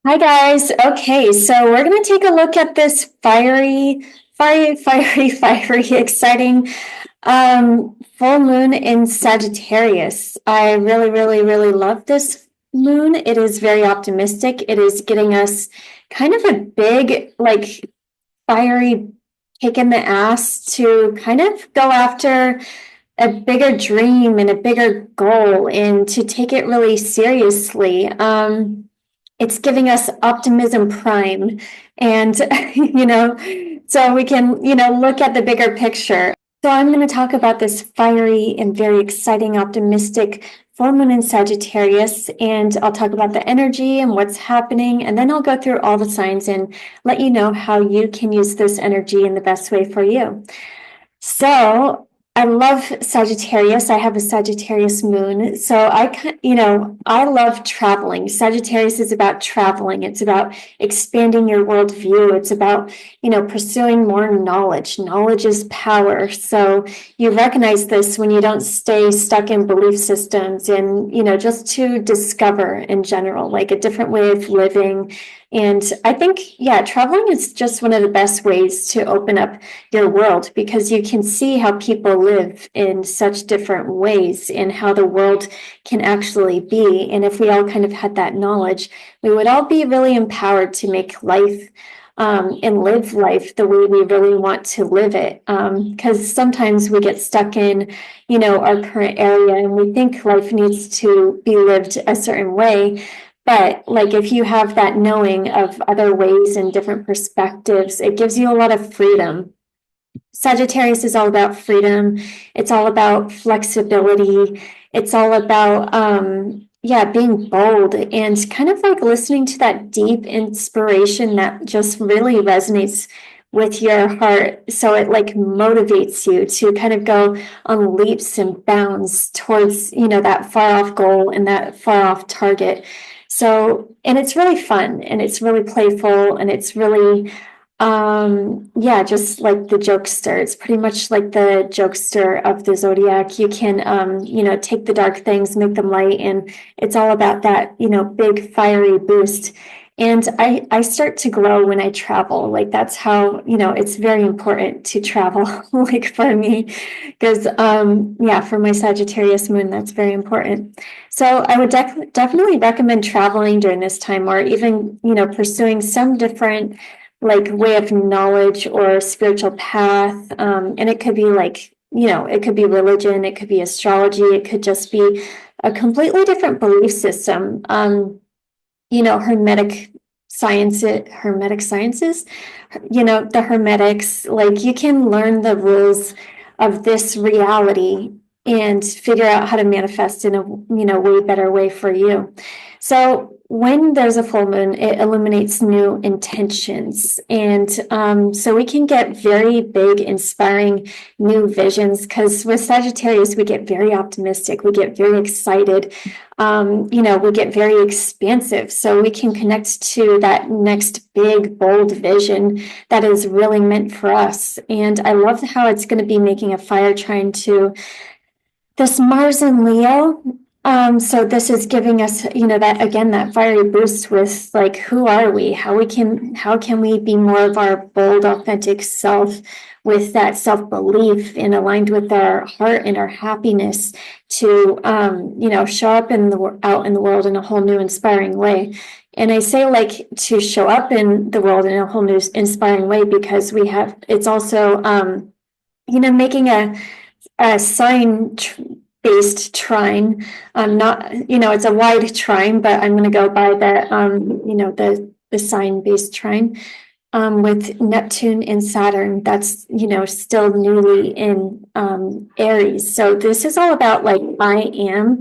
Hi guys. Okay, so we're going to take a look at this fiery, exciting full moon in Sagittarius. I really love this moon. It is very optimistic. It is getting us kind of a big, like, fiery kick in the ass to kind of go after a bigger dream and a bigger goal and to take it really seriously. It's giving us optimism prime, and so we can look at the bigger picture. So I'm going to talk about this fiery and very exciting, optimistic full moon in Sagittarius, and I'll talk about the energy and what's happening, and then I'll go through all the signs and let you know how you can use this energy in the best way for you. So I love Sagittarius. I have a Sagittarius moon. So I love traveling. Sagittarius is about traveling. It's about expanding your worldview. It's about, pursuing more knowledge. Knowledge is power. So you recognize this when you don't stay stuck in belief systems and, just to discover in general, like a different way of living. And I think, traveling is just one of the best ways to open up your world because you can see how people live in such different ways and how the world can actually be. And if we all kind of had that knowledge, we would all be really empowered to make life and live life the way we really want to live it. Because sometimes we get stuck in, our current area and we think life needs to be lived a certain way. But like if you have that knowing of other ways and different perspectives, it gives you a lot of freedom. Sagittarius is all about freedom. It's all about flexibility. It's all about being bold and kind of like listening to that deep inspiration that just really resonates with your heart. So it like motivates you to kind of go on leaps and bounds towards, that far off goal and that far off target. So, and it's really fun and it's really playful and it's really, just like the jokester. It's pretty much like the jokester of the zodiac. You can, take the dark things, make them light, and it's all about that, big fiery boost. And I start to glow when I travel. Like that's how, it's very important to travel, like for me, because, for my Sagittarius moon, that's very important. So I would definitely recommend traveling during this time or even, pursuing some different like way of knowledge or spiritual path. And it could be like, it could be religion, it could be astrology, it could just be a completely different belief system. Hermetic sciences, the hermetics, like you can learn the rules of this reality and figure out how to manifest in a, way better way for you. So when there's a full moon, it illuminates new intentions. And so we can get very big, inspiring new visions because with Sagittarius, we get very optimistic. We get very excited. We get very expansive. So we can connect to that next big, bold vision that is really meant for us. And I love how it's going to be making a fire trine to this Mars and Leo. So this is giving us, that again, that fiery boost with like, who are we? How can we be more of our bold, authentic self with that self-belief and aligned with our heart and our happiness to, show up out in the world in a whole new inspiring way. And I say like to show up in the world in a whole new inspiring way because it's also, making a sign based trine. Not, it's a wide trine, but I'm going to go by the sign based trine with Neptune and Saturn. That's, still newly in Aries. So this is all about like I am,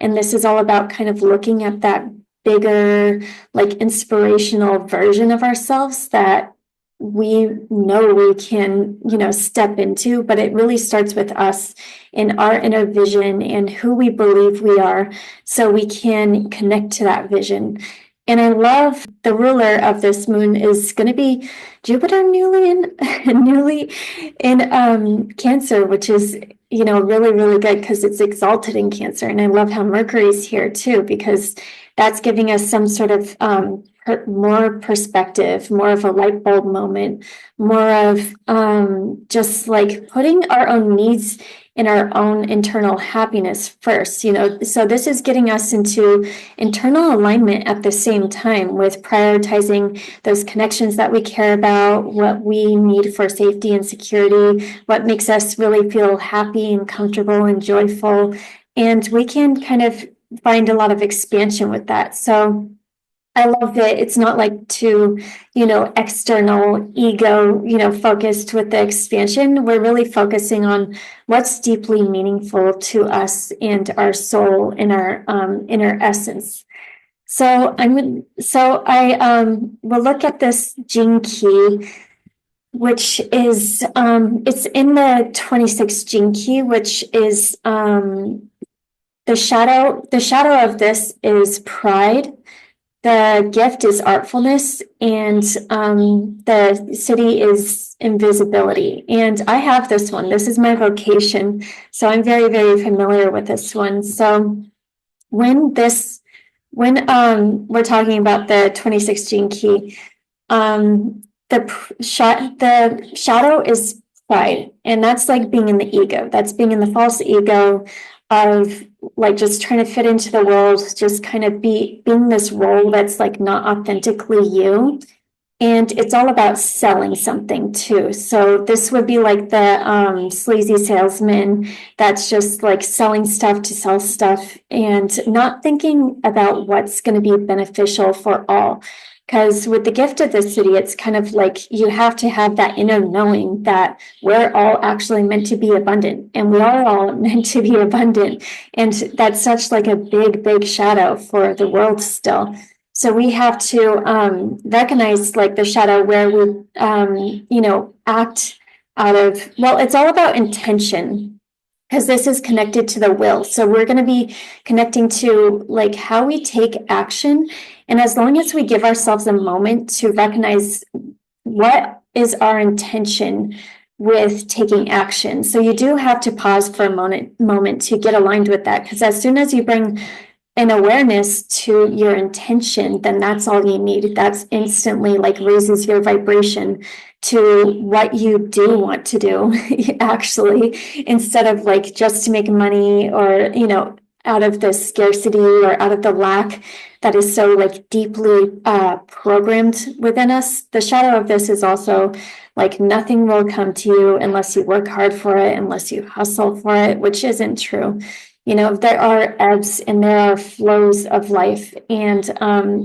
and this is all about kind of looking at that bigger, like inspirational version of ourselves that we know we can, step into, but it really starts with us in our inner vision and who we believe we are so we can connect to that vision. And I love the ruler of this moon is going to be Jupiter newly in Cancer, which is, really good because it's exalted in Cancer. And I love how Mercury's here too, because that's giving us some sort of more perspective, more of a light bulb moment, more of just like putting our own needs and our own internal happiness first, you know. So this is getting us into internal alignment at the same time with prioritizing those connections that we care about, what we need for safety and security, what makes us really feel happy and comfortable and joyful. And we can kind of find a lot of expansion with that. So I love that it's not like too, you know, external ego, you know, focused with the expansion. We're really focusing on what's deeply meaningful to us and our soul and our inner essence. So I will look at this gene key, which is it's in the 26 gene key, which is the shadow of this is pride. The gift is artfulness, and the city is invisibility. And I have this one. This is my vocation. So I'm very, very familiar with this one. So when we're talking about the 26 gene key, the shadow is pride. And that's like being in the ego. That's being in the false ego of like just trying to fit into the world, just kind of being this role that's like not authentically you. And it's all about selling something too. So this would be like the sleazy salesman that's just like selling stuff to sell stuff and not thinking about what's going to be beneficial for all. Because with the gift of the city, it's kind of like you have to have that inner knowing that we're all actually meant to be abundant, and we are all meant to be abundant. And that's such like a big, big shadow for the world still. So we have to recognize like the shadow where we, you know, act out of, well, it's all about intention, because this is connected to the will. So we're going to be connecting to like how we take action. And as long as we give ourselves a moment to recognize what is our intention with taking action. So you do have to pause for a moment to get aligned with that, because as soon as you bring an awareness to your intention, then that's all you need. That's instantly like raises your vibration to what you do want to do, actually, instead of like just to make money or, you know, out of the scarcity or out of the lack that is so like deeply programmed within us. The shadow of this is also like nothing will come to you unless you work hard for it, unless you hustle for it, which isn't true. You know, there are ebbs and there are flows of life, and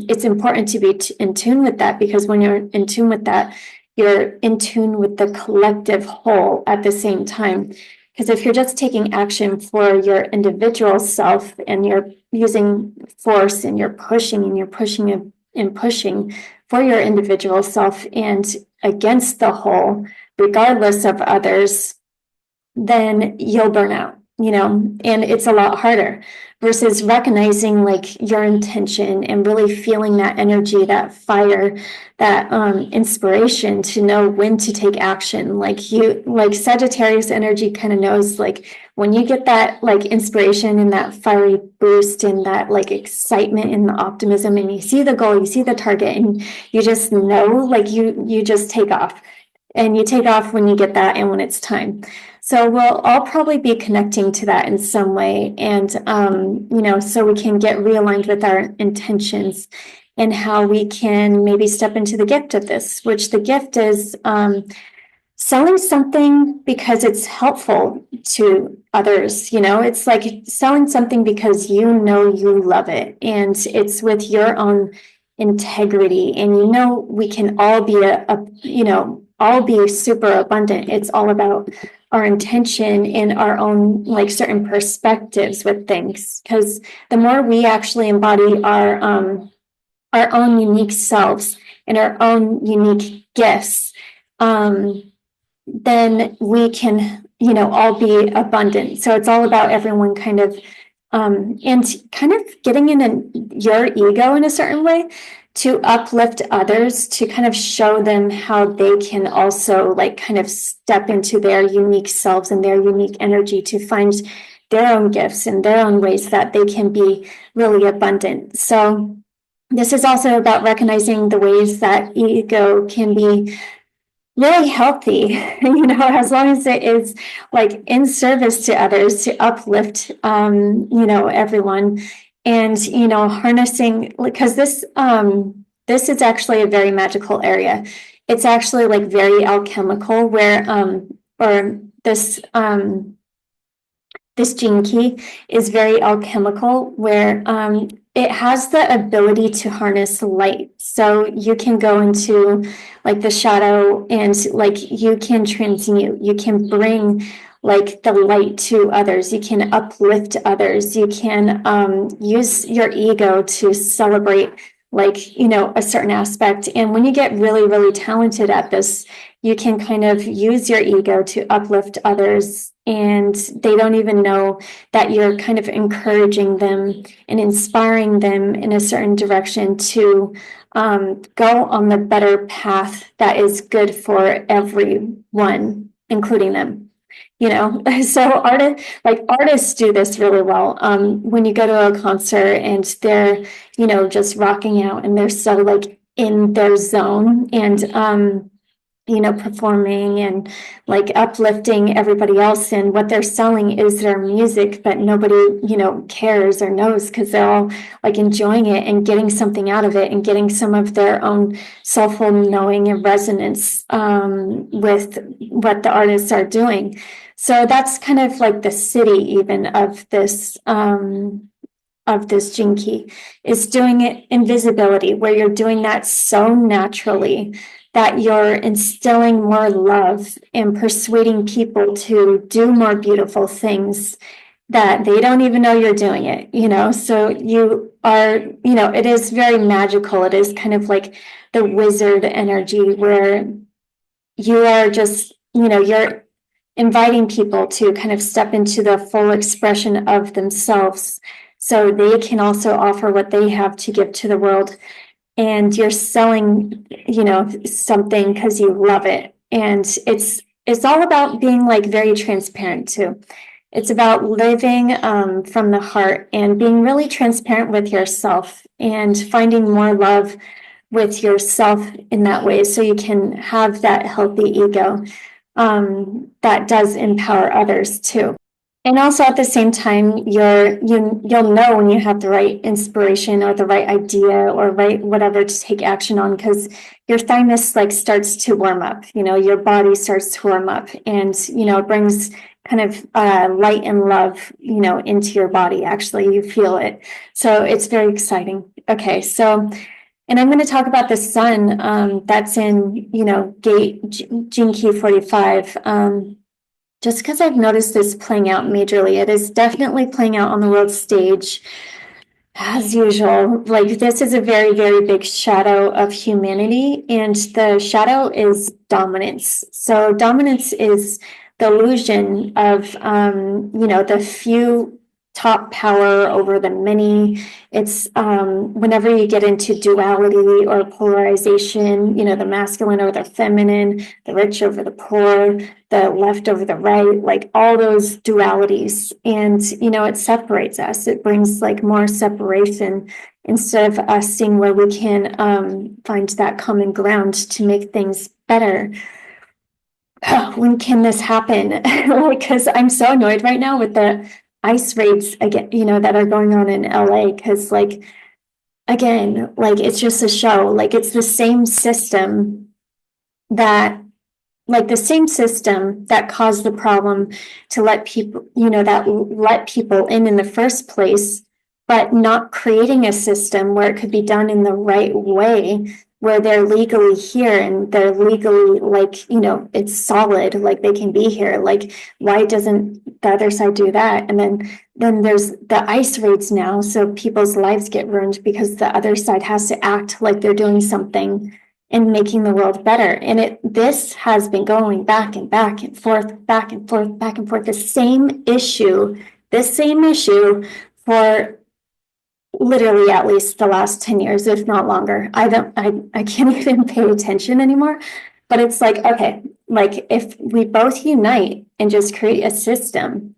it's important to be in tune with that, because when you're in tune with that, you're in tune with the collective whole at the same time. Because if you're just taking action for your individual self and you're using force and you're pushing and you're pushing and pushing for your individual self and against the whole, regardless of others, then you'll burn out, you know, and it's a lot harder versus recognizing like your intention and really feeling that energy, that fire, that inspiration to know when to take action. Like Sagittarius energy kind of knows like when you get that like inspiration and that fiery boost and that like excitement and the optimism, and you see the goal, you see the target, and you just know like you just take off, and you take off when you get that and when it's time. So we'll all probably be connecting to that in some way. And, you know, so we can get realigned with our intentions and how we can maybe step into the gift of this, which the gift is selling something because it's helpful to others. You know, it's like selling something because you know you love it and it's with your own integrity. And, you know, we can all be all be super abundant. It's all about our intention and our own like certain perspectives with things, because the more we actually embody our own unique selves and our own unique gifts, then we can, you know, all be abundant. So it's all about everyone kind of and kind of getting in your ego in a certain way to uplift others, to kind of show them how they can also like kind of step into their unique selves and their unique energy to find their own gifts and their own ways that they can be really abundant. So This is also about recognizing the ways that ego can be really healthy, as long as it is like in service to others, to uplift, everyone. And, harnessing, because this is actually a very magical area. It's actually like very alchemical where, or this gene key is very alchemical where it has the ability to harness light. So you can go into like the shadow and like you can transmute, you can bring like the light to others, you can uplift others, you can use your ego to celebrate like, a certain aspect. And when you get really, really talented at this, you can kind of use your ego to uplift others, and they don't even know that you're kind of encouraging them and inspiring them in a certain direction to go on the better path that is good for everyone, including them. So artists do this really well. When you go to a concert and they're, just rocking out and they're so like in their zone and performing and like uplifting everybody else. And what they're selling is their music, but nobody, cares or knows because they're all like enjoying it and getting something out of it and getting some of their own soulful knowing and resonance with what the artists are doing. So that's kind of like the city even of this gene key is doing it invisibility, where you're doing that so naturally that you're instilling more love and persuading people to do more beautiful things that they don't even know you're doing it. So you are, it is very magical. It is kind of like the wizard energy where you are just, you're inviting people to kind of step into the full expression of themselves so they can also offer what they have to give to the world. And you're selling, something because you love it. And it's all about being like very transparent too. It's about living from the heart and being really transparent with yourself and finding more love with yourself in that way, so you can have that healthy ego that does empower others too. And also at the same time, you'll know when you have the right inspiration or the right idea or right whatever to take action on, because your thymus like starts to warm up, your body starts to warm up, and it brings kind of light and love, into your body. Actually, you feel it. So it's very exciting. Okay, so and I'm going to talk about the sun that's in, gate gene key 45. Just because I've noticed this playing out majorly. It is definitely playing out on the world stage as usual. Like, this is a very, very big shadow of humanity, and the shadow is dominance. So dominance is the illusion of, the few top power over the many. It's whenever you get into duality or polarization, the masculine or the feminine, the rich over the poor, the left over the right, like all those dualities. And, it separates us. It brings like more separation instead of us seeing where we can find that common ground to make things better. When can this happen? Because I'm so annoyed right now with the ice raids again, that are going on in LA. Because like, again, like it's just a show. Like it's the same system that caused the problem to let people, that let people in the first place, but not creating a system where it could be done in the right way, where they're legally here and they're legally like, it's solid, like they can be here. Like, why doesn't the other side do that? And then there's the ice raids now, so people's lives get ruined because the other side has to act like they're doing something and making the world better. And this has been going back and back and forth, back and forth, back and forth, the same issue for literally at least the last 10 years, if not longer. I can't even pay attention anymore. But it's like, okay, like if we both unite and just create a system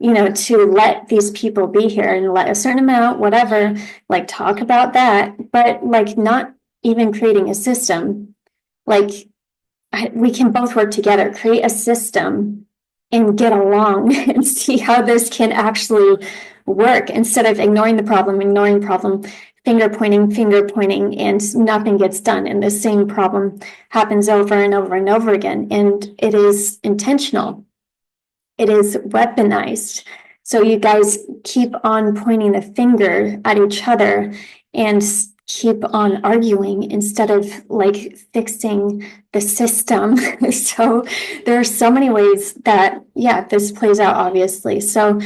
to let these people be here and let a certain amount, whatever, like talk about that, but like not even creating a system. Like we can both work together, create a system and get along and see how this can actually work instead of ignoring problem, finger pointing, and nothing gets done. And the same problem happens over and over and over again. And it is intentional. It is weaponized. So you guys keep on pointing the finger at each other and keep on arguing instead of like fixing the system. So there are so many ways that, this plays out, obviously. So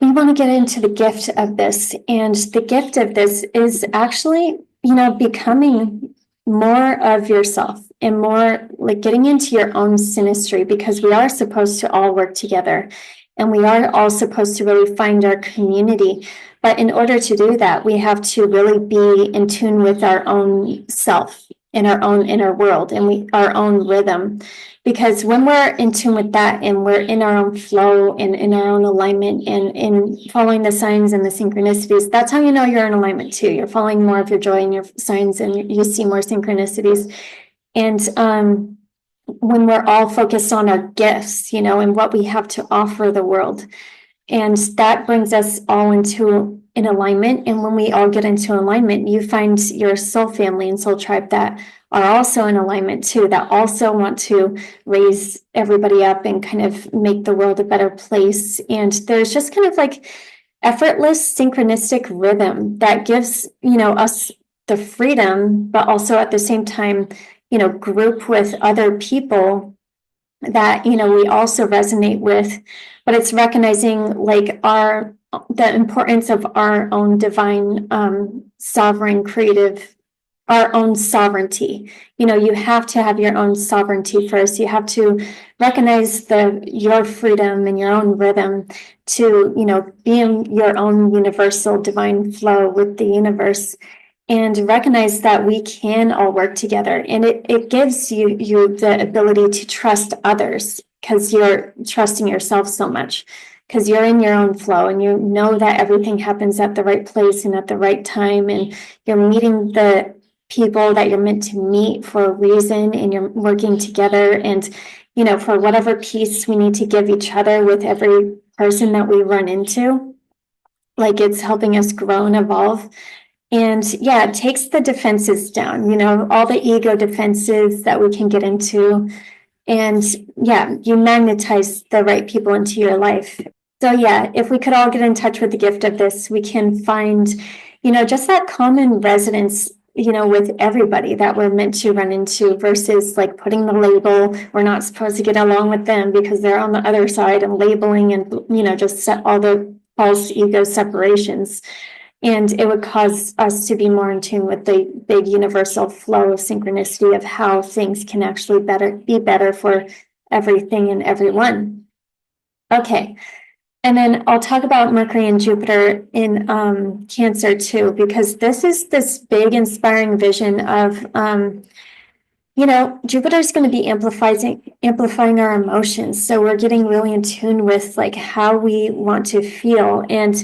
we want to get into the gift of this. And the gift of this is actually, becoming more of yourself and more like getting into your own synastry, because we are supposed to all work together and we are all supposed to really find our community. But in order to do that, we have to really be in tune with our own self in our own inner world and our own rhythm. Because when we're in tune with that and we're in our own flow and in our own alignment and in following the signs and the synchronicities, that's how you know you're in alignment too. You're following more of your joy and your signs and you see more synchronicities. And when we're all focused on our gifts, and what we have to offer the world. And that brings us all into in alignment. And when we all get into alignment, you find your soul family and soul tribe that are also in alignment too, that also want to raise everybody up and kind of make the world a better place. And there's just kind of like effortless synchronistic rhythm that gives, us the freedom, but also at the same time, group with other people that, we also resonate with. But it's recognizing like the importance of our own divine, sovereign, creative, our own sovereignty. You have to have your own sovereignty first. You have to recognize your freedom and your own rhythm to, be in your own universal divine flow with the universe, and recognize that we can all work together. And it gives you the ability to trust others because you're trusting yourself so much, because you're in your own flow and you know that everything happens at the right place and at the right time. And you're meeting the people that you're meant to meet for a reason, and you're working together. And, for whatever piece we need to give each other with every person that we run into, like it's helping us grow and evolve. And it takes the defenses down, all the ego defenses that we can get into. And you magnetize the right people into your life. So if we could all get in touch with the gift of this, we can find, just that common resonance, with everybody that we're meant to run into, versus like putting the label, we're not supposed to get along with them because they're on the other side, and labeling and, just set all the false ego separations. And it would cause us to be more in tune with the big universal flow of synchronicity of how things can actually be better for everything and everyone. Okay. And then I'll talk about Mercury and Jupiter in Cancer too, because this is this big inspiring vision of, Jupiter is going to be amplifying our emotions. So we're getting really in tune with like how we want to feel. And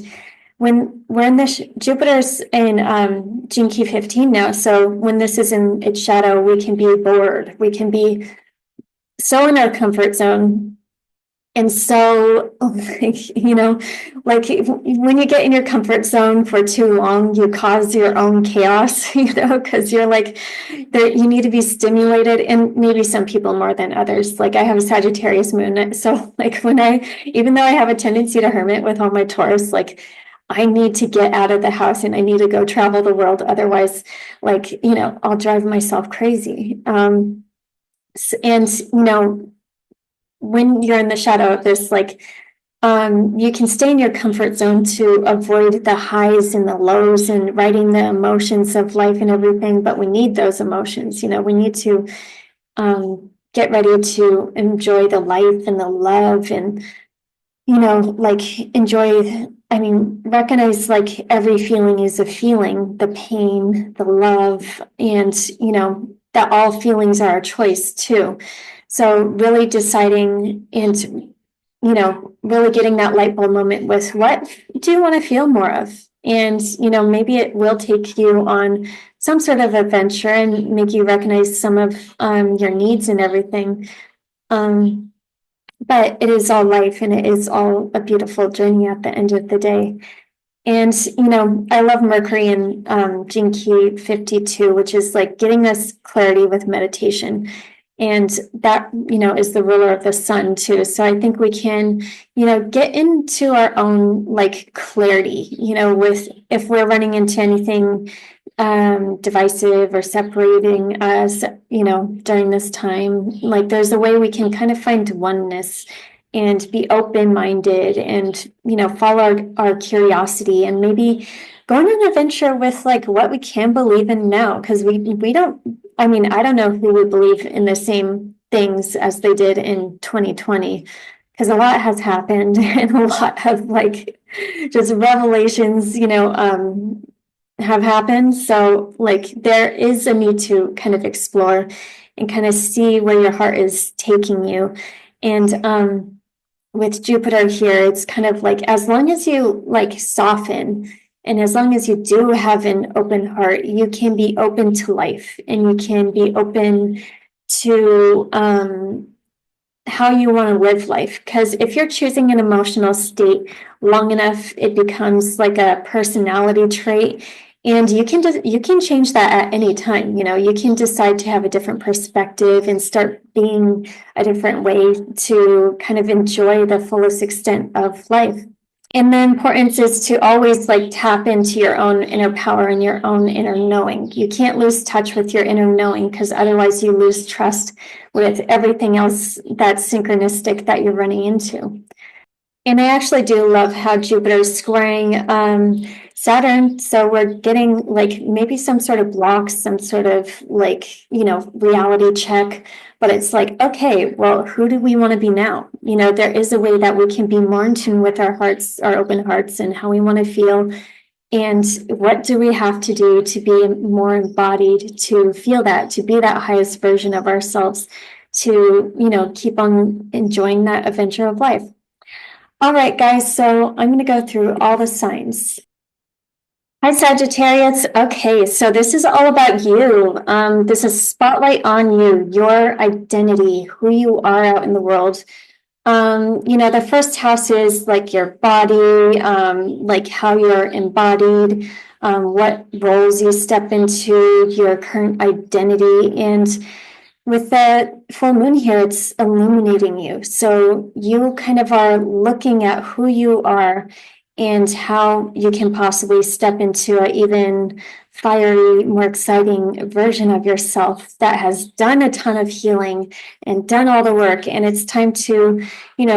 when we're in Jupiter's in Gene Key 15 now, so when this is in its shadow, we can be bored. We can be so in our comfort zone. And so, like, when you get in your comfort zone for too long, you cause your own chaos, because you're like, you need to be stimulated, and maybe some people more than others. Like I have a Sagittarius moon. So like even though I have a tendency to hermit with all my Taurus, like I need to get out of the house and I need to go travel the world. Otherwise, like, I'll drive myself crazy. And, when you're in the shadow of this, like, you can stay in your comfort zone to avoid the highs and the lows and riding the emotions of life and everything. But we need those emotions, we need to get ready to enjoy the life and the love and, recognize like every feeling is a feeling, the pain, the love, and, that all feelings are a choice too. So really deciding and really getting that light bulb moment with what do you want to feel more of? And, maybe it will take you on some sort of adventure and make you recognize some of your needs and everything. But it is all life and it is all a beautiful journey at the end of the day. And, I love Mercury in Gene Key 52, which is like getting us clarity with meditation. And that, is the ruler of the sun too. So I think we can, get into our own like clarity, with if we're running into anything divisive or separating us, during this time, like there's a way we can kind of find oneness and be open-minded and, follow our curiosity and maybe go on an adventure with like what we can believe in now. Because we don't, I mean, I don't know who would believe in the same things as they did in 2020, because a lot has happened and a lot of like just revelations, have happened. So like there is a need to kind of explore and kind of see where your heart is taking you. And with Jupiter here, it's kind of like as long as you like soften and as long as you do have an open heart, you can be open to life and you can be open to how you want to live life. Because if you're choosing an emotional state long enough, it becomes like a personality trait. And you can change that at any time. You can decide to have a different perspective and start being a different way to kind of enjoy the fullest extent of life. And the importance is to always like tap into your own inner power and your own inner knowing. You can't lose touch with your inner knowing because otherwise you lose trust with everything else that's synchronistic that you're running into. And I actually do love how Jupiter's squaring Saturn. So we're getting like maybe some sort of blocks, some sort of like, reality check. But it's like, okay, well, who do we want to be now? There is a way that we can be more in tune with our hearts, our open hearts, and how we want to feel. And what do we have to do to be more embodied, to feel that, to be that highest version of ourselves, to, keep on enjoying that adventure of life. All right, guys, so I'm going to go through all the signs. Hi, Sagittarius. Okay, so this is all about you. This is spotlight on you, your identity, who you are out in the world. The first house is like your body, like how you're embodied, what roles you step into, your current identity. And with the full moon here, it's illuminating you. So you kind of are looking at who you are and how you can possibly step into an even fiery, more exciting version of yourself that has done a ton of healing and done all the work. And it's time to,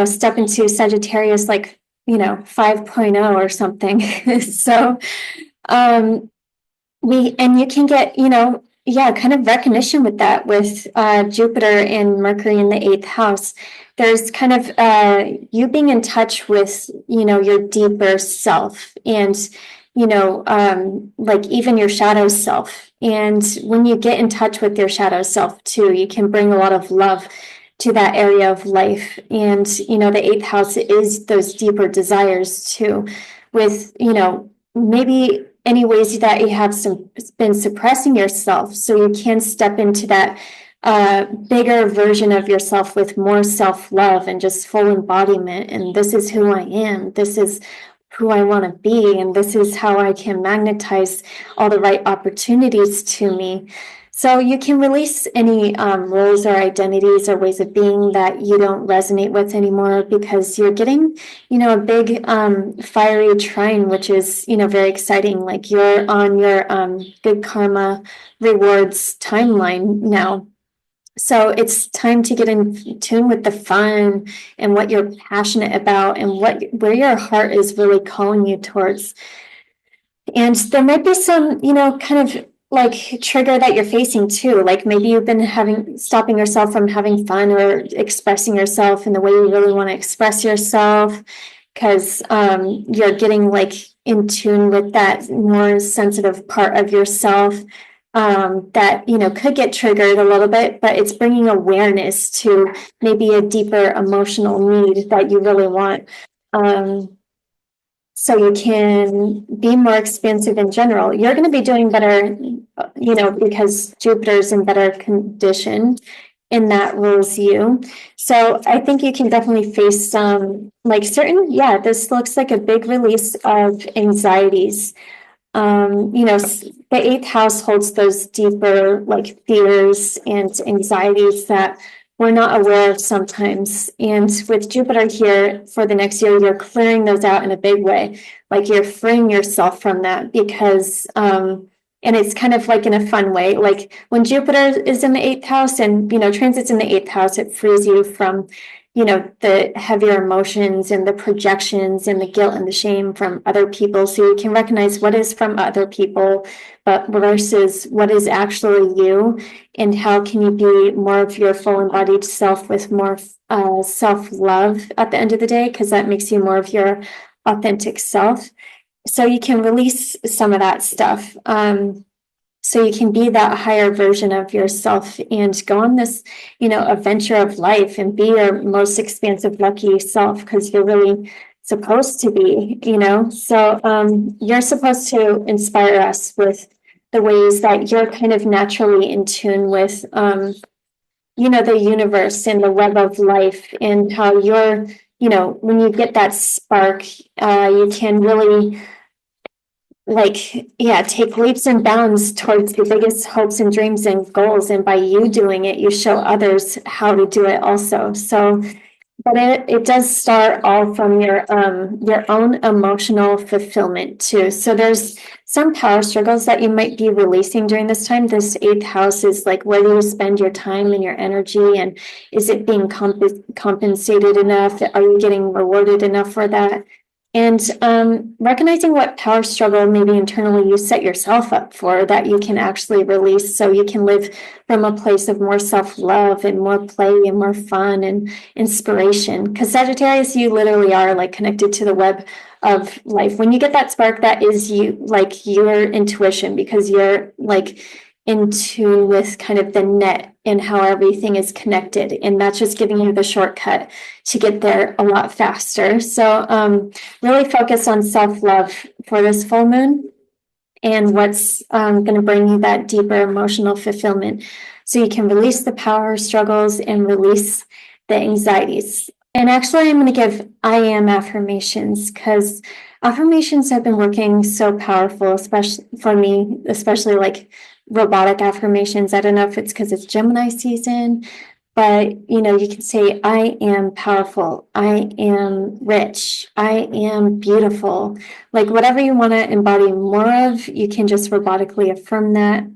step into Sagittarius like, 5.0 or something. So you can get, kind of recognition with that, with Jupiter and Mercury in the 8th house. There's kind of you being in touch with, your deeper self and, like even your shadow self. And when you get in touch with your shadow self too, you can bring a lot of love to that area of life. And, the 8th house is those deeper desires too, with, maybe any ways that you have been suppressing yourself, so you can step into that bigger version of yourself with more self-love and just full embodiment. And this is who I am. This is who I want to be. And this is how I can magnetize all the right opportunities to me. So you can release any roles or identities or ways of being that you don't resonate with anymore, because you're getting, a big fiery trine, which is, very exciting. Like you're on your good karma rewards timeline now. So it's time to get in tune with the fun and what you're passionate about and where your heart is really calling you towards. And there might be some, kind of like trigger that you're facing too. Like maybe you've been stopping yourself from having fun or expressing yourself in the way you really want to express yourself, because you're getting like in tune with that more sensitive part of yourself. that, could get triggered a little bit, but it's bringing awareness to maybe a deeper emotional need that you really want. So you can be more expansive in general. You're going to be doing better, because Jupiter's in better condition, and that rules you. So I think you can definitely face some this looks like a big release of anxieties. The eighth house holds those deeper fears and anxieties that we're not aware of sometimes. And with Jupiter here for the next year, you're clearing those out in a big way. Like you're freeing yourself from that because, and it's kind of like in a fun way. Like when Jupiter is in the eighth house and, transits in the eighth house, it frees you from, the heavier emotions and the projections and the guilt and the shame from other people. So you can recognize what is from other people, but versus what is actually you, and how can you be more of your full embodied self with more self-love at the end of the day, because that makes you more of your authentic self. So you can release some of that stuff. So you can be that higher version of yourself and go on this, adventure of life and be your most expansive, lucky self, because you're really supposed to be, So you're supposed to inspire us with the ways that you're kind of naturally in tune with, the universe and the web of life, and how you're, when you get that spark, you can really take leaps and bounds towards the biggest hopes and dreams and goals. And by you doing it, you show others how to do it also. So, but it does start all from your own emotional fulfillment too. So there's some power struggles that you might be releasing during this time. This eighth house is like, where do you spend your time and your energy? And is it being compensated enough? Are you getting rewarded enough for that? And recognizing what power struggle maybe internally you set yourself up for that you can actually release, so you can live from a place of more self-love and more play and more fun and inspiration. Because Sagittarius, you literally are like connected to the web of life. When you get that spark, that is you, like your intuition, because you're like in tune with kind of the net and how everything is connected. And that's just giving you the shortcut to get there a lot faster. So really focus on self-love for this full moon and what's going to bring you that deeper emotional fulfillment. So you can release the power struggles and release the anxieties. And actually, I'm going to give I am affirmations, because affirmations have been working so powerful, especially for me, especially like robotic affirmations. I don't know if it's because it's Gemini season, but you can say, I am powerful, I am rich, I am beautiful. Like whatever you want to embody more of, you can just robotically affirm that,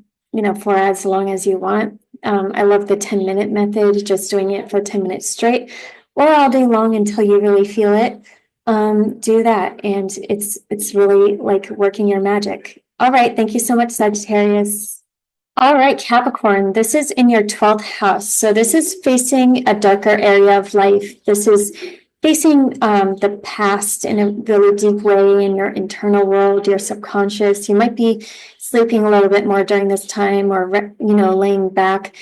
for as long as you want. I love the 10-minute method, just doing it for 10 minutes straight or all day long until you really feel it. Do that, and it's really like working your magic. All right, thank you so much, Sagittarius. All right, Capricorn, this is in your 12th house. So this is facing a darker area of life. This is facing the past in a really deep way in your internal world, your subconscious. You might be sleeping a little bit more during this time, or, laying back.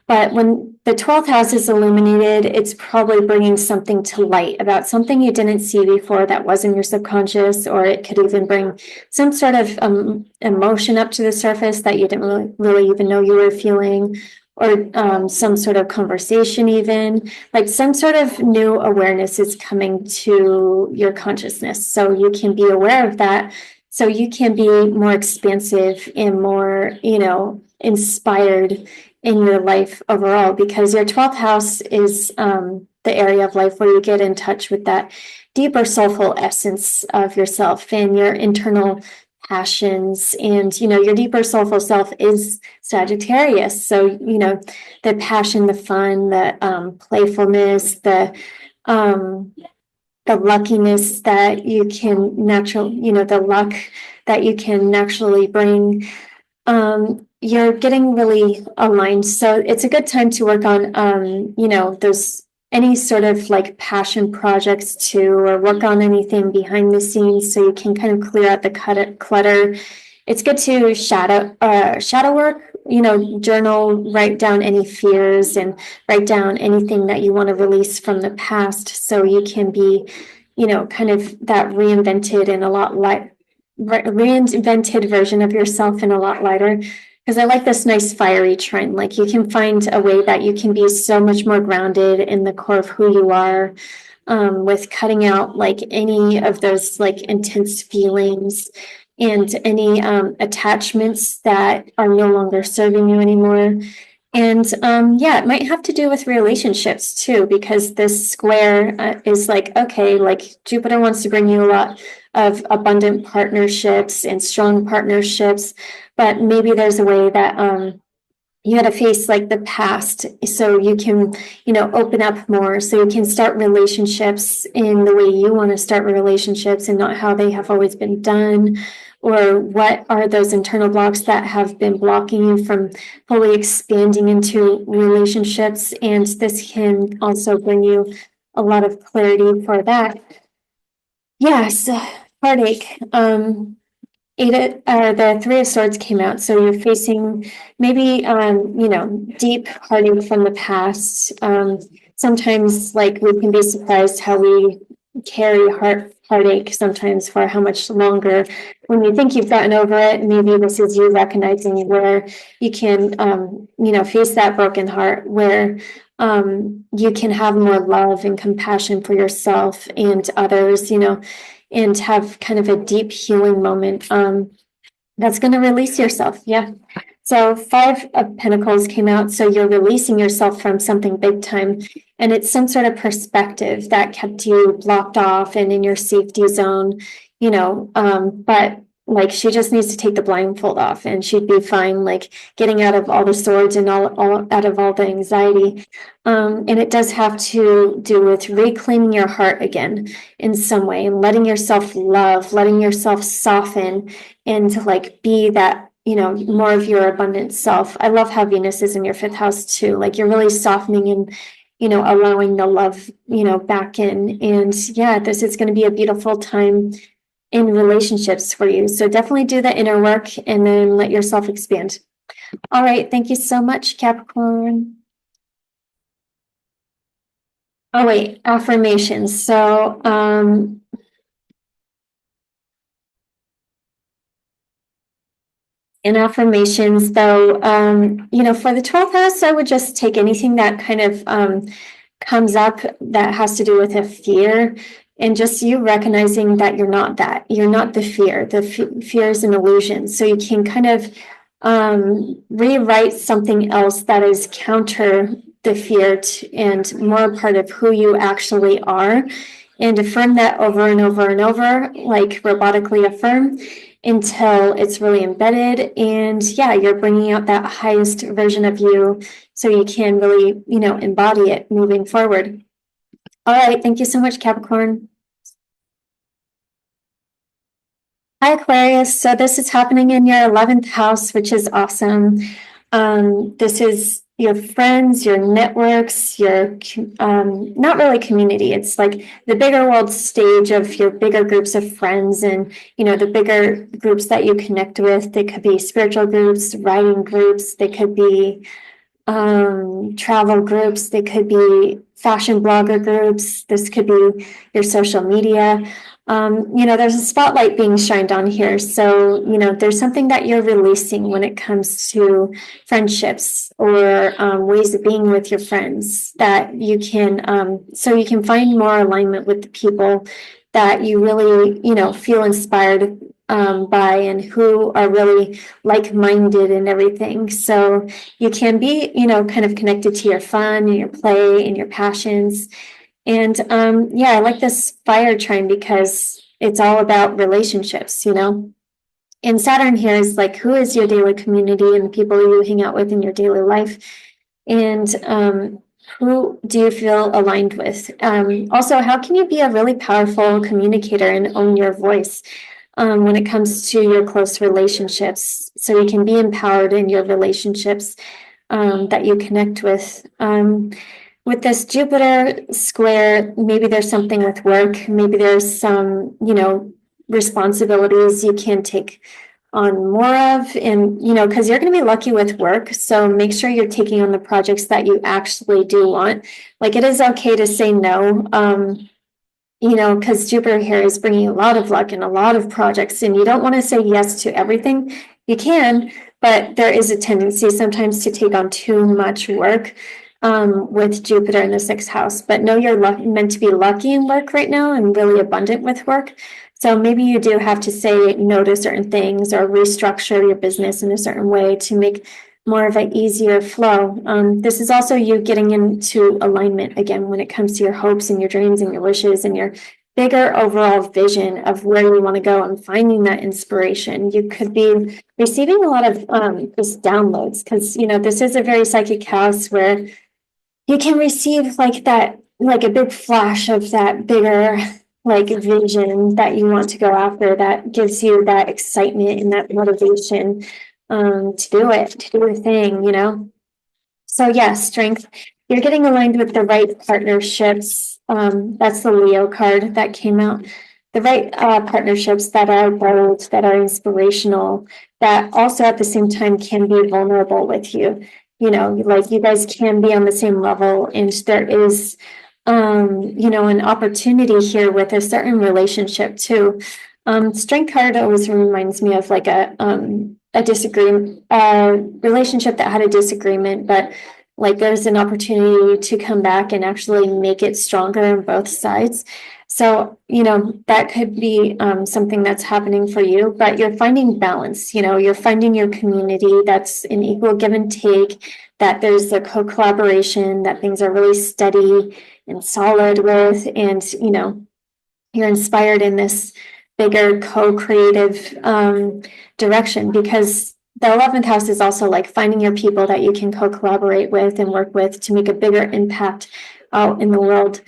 But when the 12th house is illuminated, it's probably bringing something to light about something you didn't see before that was in your subconscious, or it could even bring some sort of emotion up to the surface that you didn't really even know you were feeling, or some sort of conversation, even like some sort of new awareness is coming to your consciousness. So you can be aware of that. So you can be more expansive and more, inspired in your life overall, because your 12th house is the area of life where you get in touch with that deeper soulful essence of yourself and your internal passions. And your deeper soulful self is Sagittarius. So the passion, the fun, the playfulness, the luckiness that you can naturally, the luck that you can naturally bring, you're getting really aligned. So it's a good time to work on, those, any sort of like passion projects too, or work on anything behind the scenes, so you can kind of clear out the clutter it's good to shadow work, journal, write down any fears and write down anything that you want to release from the past so you can be, kind of that reinvented and a lot reinvented version of yourself and a lot lighter. Because I like this nice fiery trend. Like you can find a way that you can be so much more grounded in the core of who you are, with cutting out like any of those like intense feelings and any attachments that are no longer serving you anymore. And yeah, it might have to do with relationships too, because this square is like, okay, like Jupiter wants to bring you a lot of abundant partnerships and strong partnerships, but maybe there's a way that you got to face like the past so you can, open up more, so you can start relationships in the way you want to start relationships and not how they have always been done. Or what are those internal blocks that have been blocking you from fully expanding into relationships? And this can also bring you a lot of clarity for that. Yes, heartache. The Three of Swords came out, so you're facing maybe deep heartache from the past. Sometimes, like, we can be surprised how we carry heartache sometimes for how much longer. When you think you've gotten over it, maybe this is you recognizing where you can face that broken heart, where you can have more love and compassion for yourself and others, and have kind of a deep healing moment that's going to release yourself. Yeah. So Five of Pentacles came out. So you're releasing yourself from something big time. And it's some sort of perspective that kept you blocked off and in your safety zone, but like she just needs to take the blindfold off and she'd be fine, like getting out of all the swords and all out of all the anxiety. And it does have to do with reclaiming your heart again in some way and letting yourself love, letting yourself soften and to like be that, more of your abundant self. I love how Venus is in your fifth house too. Like you're really softening and, allowing the love, back in. And yeah, this is going to be a beautiful time in relationships for you. So definitely do the inner work and then let yourself expand. All right. Thank you so much, Capricorn. Oh, wait, affirmations. So, in affirmations, though, for the 12th house, I would just take anything that kind of comes up that has to do with a fear, and just you recognizing that you're not that. You're not the fear. The fear is an illusion. So you can kind of rewrite something else that is counter the fear and more part of who you actually are, and affirm that over and over and over, like robotically affirm, until it's really embedded. And yeah, you're bringing out that highest version of you so you can really, embody it moving forward. All right. Thank you so much, Capricorn. Hi, Aquarius. So this is happening in your 11th house, which is awesome. This is your friends, your networks, your not really community. It's like the bigger world stage of your bigger groups of friends and, the bigger groups that you connect with. They could be spiritual groups, writing groups. They could be travel groups. They could be fashion blogger groups. This could be your social media. There's a spotlight being shined on here. So, there's something that you're releasing when it comes to friendships or ways of being with your friends that you can, so you can find more alignment with the people that you really, feel inspired by and who are really like-minded and everything. So you can be, kind of connected to your fun and your play and your passions. And yeah, I like this fire trine because it's all about relationships, And Saturn here is like, who is your daily community and the people you hang out with in your daily life? And who do you feel aligned with? Also, how can you be a really powerful communicator and own your voice when it comes to your close relationships? So you can be empowered in your relationships that you connect with. With this Jupiter square, maybe there's something with work, maybe there's some, responsibilities you can take on more of, and because you're going to be lucky with work, so make sure you're taking on the projects that you actually do want. Like, it is okay to say no, because Jupiter here is bringing a lot of luck and a lot of projects, and you don't want to say yes to everything. You can, but there is a tendency sometimes to take on too much work with Jupiter in the sixth house. But know you're meant to be lucky in work right now and really abundant with work. So maybe you do have to say no to certain things or restructure your business in a certain way to make more of an easier flow. This is also you getting into alignment again when it comes to your hopes and your dreams and your wishes and your bigger overall vision of where you want to go and finding that inspiration. You could be receiving a lot of just downloads because this is a very psychic house where you can receive like that, like a big flash of that bigger like vision that you want to go after, that gives you that excitement and that motivation to do it, to do a thing. So yeah, strength. You're getting aligned with the right partnerships. That's the Leo card that came out. The right partnerships that are bold, that are inspirational, that also at the same time can be vulnerable with you. Like you guys can be on the same level, and there is an opportunity here with a certain relationship too. Strength card always reminds me of like a disagreement, relationship that had a disagreement, but like there's an opportunity to come back and actually make it stronger on both sides. So, that could be something that's happening for you, but you're finding balance, you're finding your community that's an equal give and take, that there's a co-collaboration, that things are really steady and solid with, and, you're inspired in this bigger co-creative direction, because the 11th house is also like finding your people that you can co-collaborate with and work with to make a bigger impact out in the world.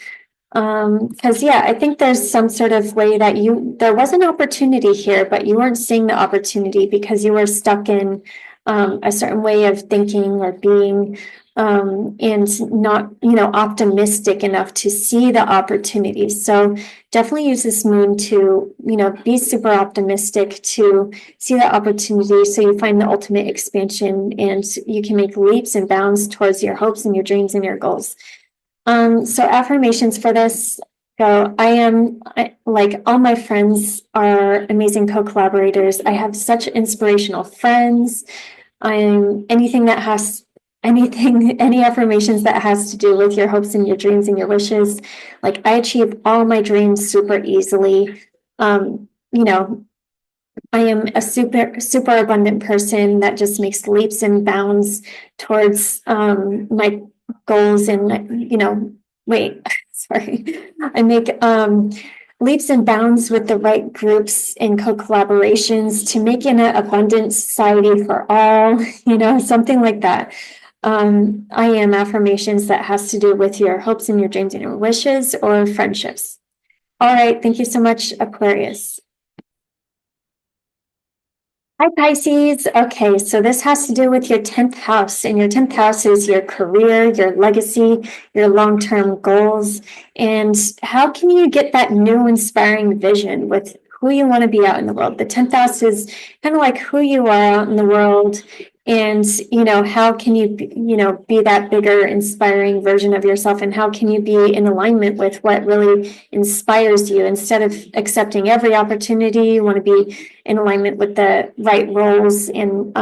Because I think there's some sort of way that there was an opportunity here, but you weren't seeing the opportunity because you were stuck in a certain way of thinking or being, and not, optimistic enough to see the opportunities. So definitely use this moon to, be super optimistic, to see the opportunity so you find the ultimate expansion and you can make leaps and bounds towards your hopes and your dreams and your goals. So affirmations for this go, like all my friends are amazing co-collaborators. I have such inspirational friends. Any affirmations that has to do with your hopes and your dreams and your wishes. Like I achieve all my dreams super easily. I am a super, super abundant person that just makes leaps and bounds towards my goals and, sorry. I make leaps and bounds with the right groups and co-collaborations to make an abundant society for all, something like that. I am affirmations that has to do with your hopes and your dreams and your wishes or friendships. All right. Thank you so much, Aquarius. Hi, Pisces. Okay, so this has to do with your 10th house, and your 10th house is your career, your legacy, your long-term goals, and how can you get that new inspiring vision with who you want to be out in the world? The 10th house is kind of like who you are out in the world, and how can you be that bigger inspiring version of yourself, and how can you be in alignment with what really inspires you? Instead of accepting every opportunity, you want to be in alignment with the right roles and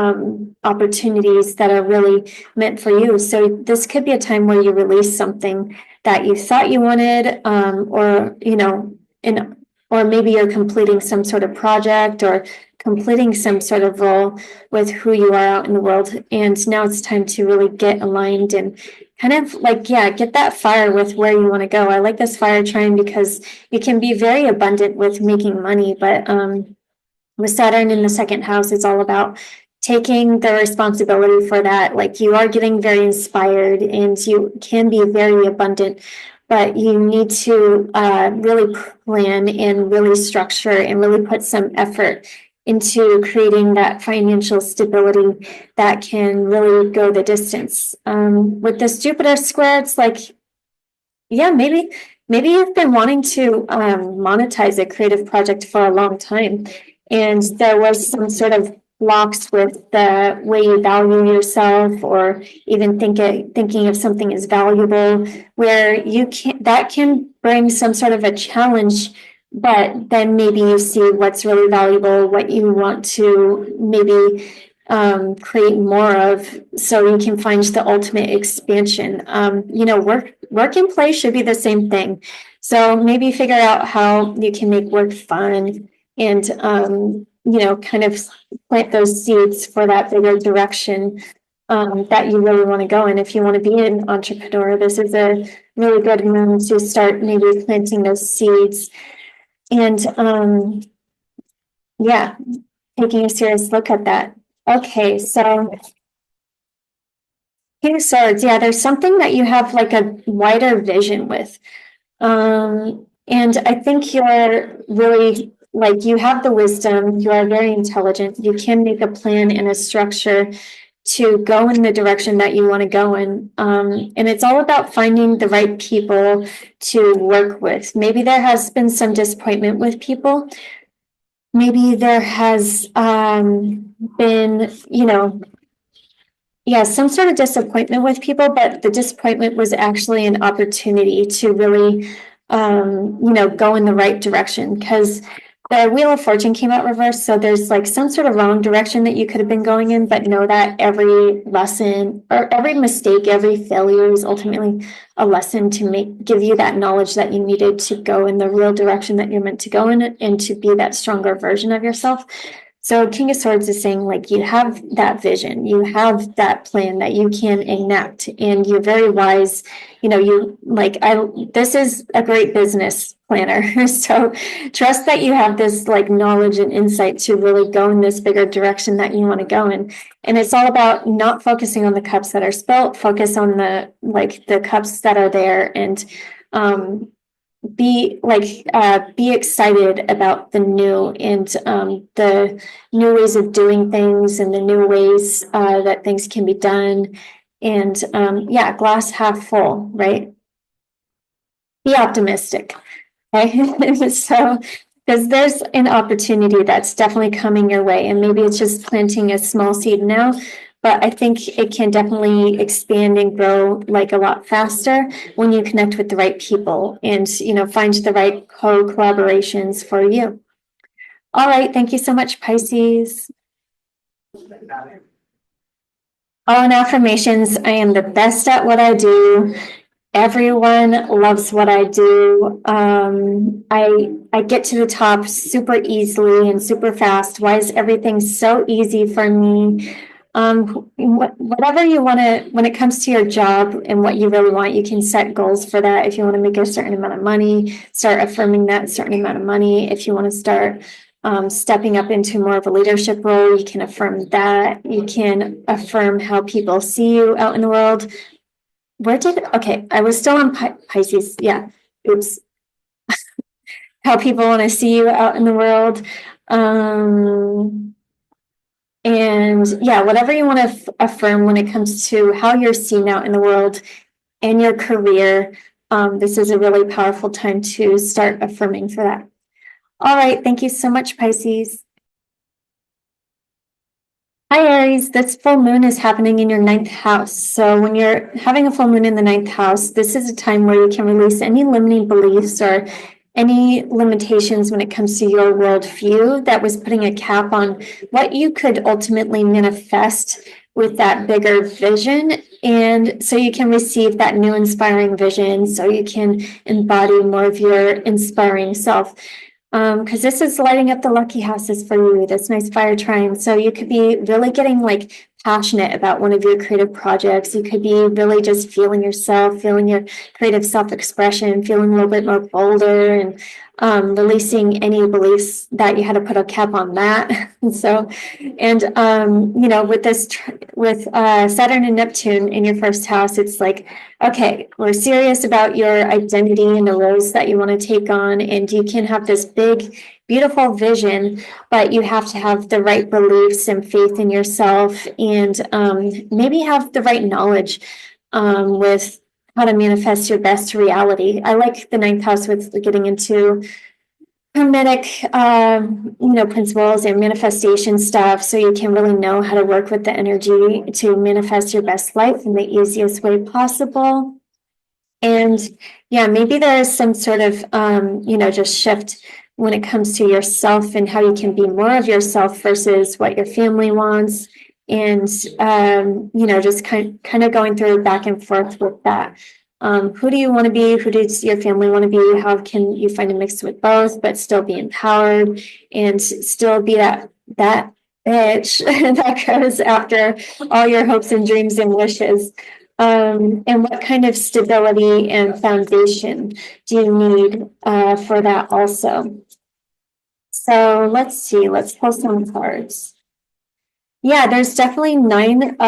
opportunities that are really meant for you. So this could be a time where you release something that you thought you wanted, or maybe you're completing some sort of project or completing some sort of role with who you are out in the world. And now it's time to really get aligned and kind of get that fire with where you want to go. I like this fire trine because you can be very abundant with making money, but with Saturn in the second house, it's all about taking the responsibility for that. Like you are getting very inspired and you can be very abundant, but you need to really plan and really structure and really put some effort into creating that financial stability that can really go the distance. With this Jupiter square, it's like, maybe you've been wanting to monetize a creative project for a long time. and there was some sort of blocks with the way you value yourself, or even thinking of something as valuable, where that can bring some sort of a challenge, but then maybe you see what's really valuable, what you want to maybe create more of, so you can find the ultimate expansion. Work and play should be the same thing. So maybe figure out how you can make work fun, and kind of plant those seeds for that bigger direction that you really want to go in. If you want to be an entrepreneur, this is a really good moment to start maybe planting those seeds, and taking a serious look at that. Okay, so King of Swords, there's something that you have like a wider vision with. And I think you're really, like, you have the wisdom, you are very intelligent, you can make a plan and a structure to go in the direction that you want to go in. And it's all about finding the right people to work with. Maybe there has been some disappointment with people. Maybe there has been, some sort of disappointment with people, but the disappointment was actually an opportunity to really, go in the right direction, because the Wheel of Fortune came out reversed. So there's like some sort of wrong direction that you could have been going in, but know that every lesson or every mistake, every failure is ultimately a lesson to give you that knowledge that you needed to go in the real direction that you're meant to go in, and to be that stronger version of yourself. So King of Swords is saying, like, you have that vision, you have that plan that you can enact, and you're very wise. This is a great business planner. So trust that you have this like knowledge and insight to really go in this bigger direction that you want to go in. And it's all about not focusing on the cups that are spilt, focus on the cups that are there, and be excited about the new, and the new ways of doing things, and the new ways that things can be done. And glass half full, right? Be optimistic. Okay. So, because there's an opportunity that's definitely coming your way, and maybe it's just planting a small seed now, but I think it can definitely expand and grow like a lot faster when you connect with the right people, and find the right collaborations for you. All right, thank you so much, Pisces. All in affirmations: I am the best at what I do. Everyone loves what I do. I get to the top super easily and super fast. Why is everything so easy for me? Whatever you want to, when it comes to your job and what you really want, you can set goals for that. If you want to make a certain amount of money, start affirming that certain amount of money. If you want to start stepping up into more of a leadership role, you can affirm that. You can affirm how people see you out in the world. I was still on Pisces. Yeah. Oops. How people want to see you out in the world. Whatever you want to affirm when it comes to how you're seen out in the world and your career, this is a really powerful time to start affirming for that. All right. Thank you so much, Pisces. Hi, Aries. This full moon is happening in your 9th house. So when you're having a full moon in the 9th house, this is a time where you can release any limiting beliefs or any limitations when it comes to your worldview that was putting a cap on what you could ultimately manifest with that bigger vision. And so you can receive that new inspiring vision, so you can embody more of your inspiring self. Because this is lighting up the lucky houses for you, this nice fire trine. So you could be really getting like passionate about one of your creative projects. You could be really just feeling yourself, feeling your creative self-expression, feeling a little bit more bolder, and releasing any beliefs that you had to put a cap on that. With Saturn and Neptune in your 1st house, it's like, okay, we're serious about your identity and the roles that you want to take on, and you can have this big, beautiful vision, but you have to have the right beliefs and faith in yourself, and maybe have the right knowledge with how to manifest your best reality. I like the 9th house with getting into Hermetic, principles and manifestation stuff, so you can really know how to work with the energy to manifest your best life in the easiest way possible. And yeah, maybe there is some sort of, just shift when it comes to yourself and how you can be more of yourself versus what your family wants. And, just kind of going through back and forth with that. Who do you want to be? Who does your family want to be? How can you find a mix with both, but still be empowered and still be that bitch that goes after all your hopes and dreams and wishes? And what kind of stability and foundation do you need for that also? So let's see, let's pull some cards. Yeah, there's definitely Eight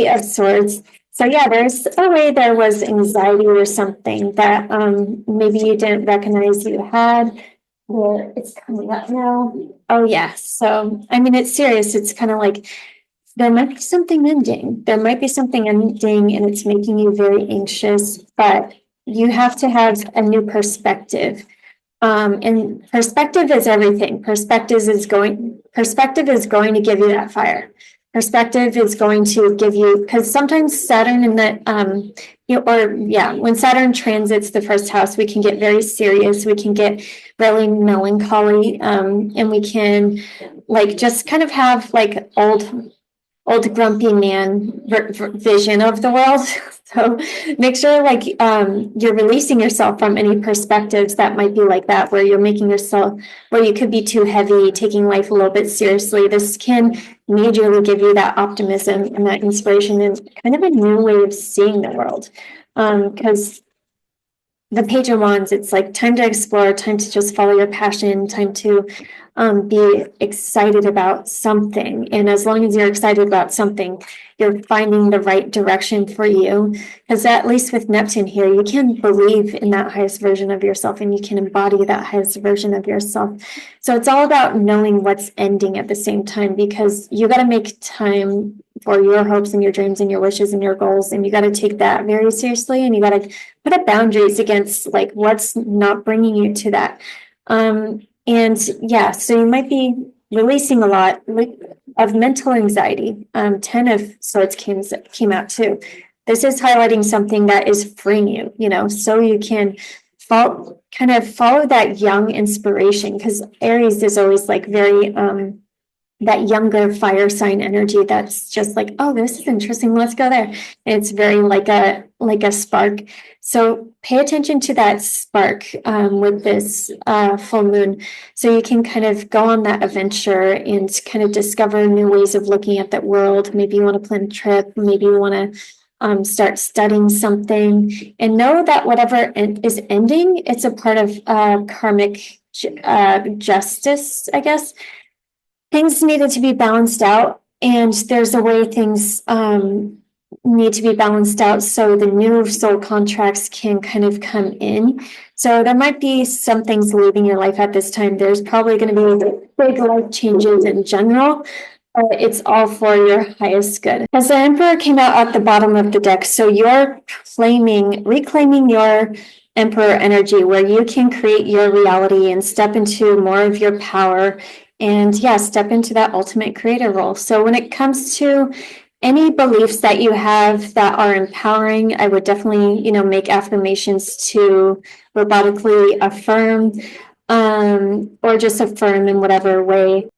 of Swords. So yeah, there's a way there was anxiety or something that maybe you didn't recognize you had. Where it's coming up now. Oh yeah, so I mean it's serious. It's kind of like there might be something ending. There might be something ending and it's making you very anxious, but you have to have a new perspective. And perspective is everything. Perspective is going to give you that fire. Perspective is going to give you, because sometimes Saturn in that, when Saturn transits the first house, we can get very serious. We can get really melancholy, and we can just kind of have old grumpy man vision of the world. So make sure you're releasing yourself from any perspectives that might be like that, where you're making yourself, where you could be too heavy, taking life a little bit seriously. This can majorly give you that optimism and that inspiration and kind of a new way of seeing the world. Because the Page of Wands, it's like time to explore, time to just follow your passion, time to be excited about something. And as long as you're excited about something, you're finding the right direction for you. Because at least with Neptune here, you can believe in that highest version of yourself and you can embody that highest version of yourself. So it's all about knowing what's ending at the same time, because you got to make time for your hopes and your dreams and your wishes and your goals. And you got to take that very seriously, and you got to put up boundaries against what's not bringing you to that. And yeah, so you might be releasing a lot of mental anxiety. 10 of Swords came out too. This is highlighting something that is freeing you, so you can follow that young inspiration, because Aries is always very that younger fire sign energy that's just oh, this is interesting, let's go there. And it's very like a spark. So pay attention to that spark with this full moon, so you can kind of go on that adventure and kind of discover new ways of looking at that world. Maybe you want to plan a trip, maybe you want to start studying something, and know that whatever is ending, it's a part of karmic justice, I guess. Things needed to be balanced out, and there's a way things need to be balanced out so the new soul contracts can kind of come in. So there might be some things leaving your life at this time. There's probably going to be big life changes in general, but it's all for your highest good. As the Emperor came out at the bottom of the deck, so you're reclaiming your Emperor energy, where you can create your reality and step into more of your power. And step into that ultimate creator role. So when it comes to any beliefs that you have that are empowering, I would definitely, make affirmations to robotically affirm, or just affirm in whatever way.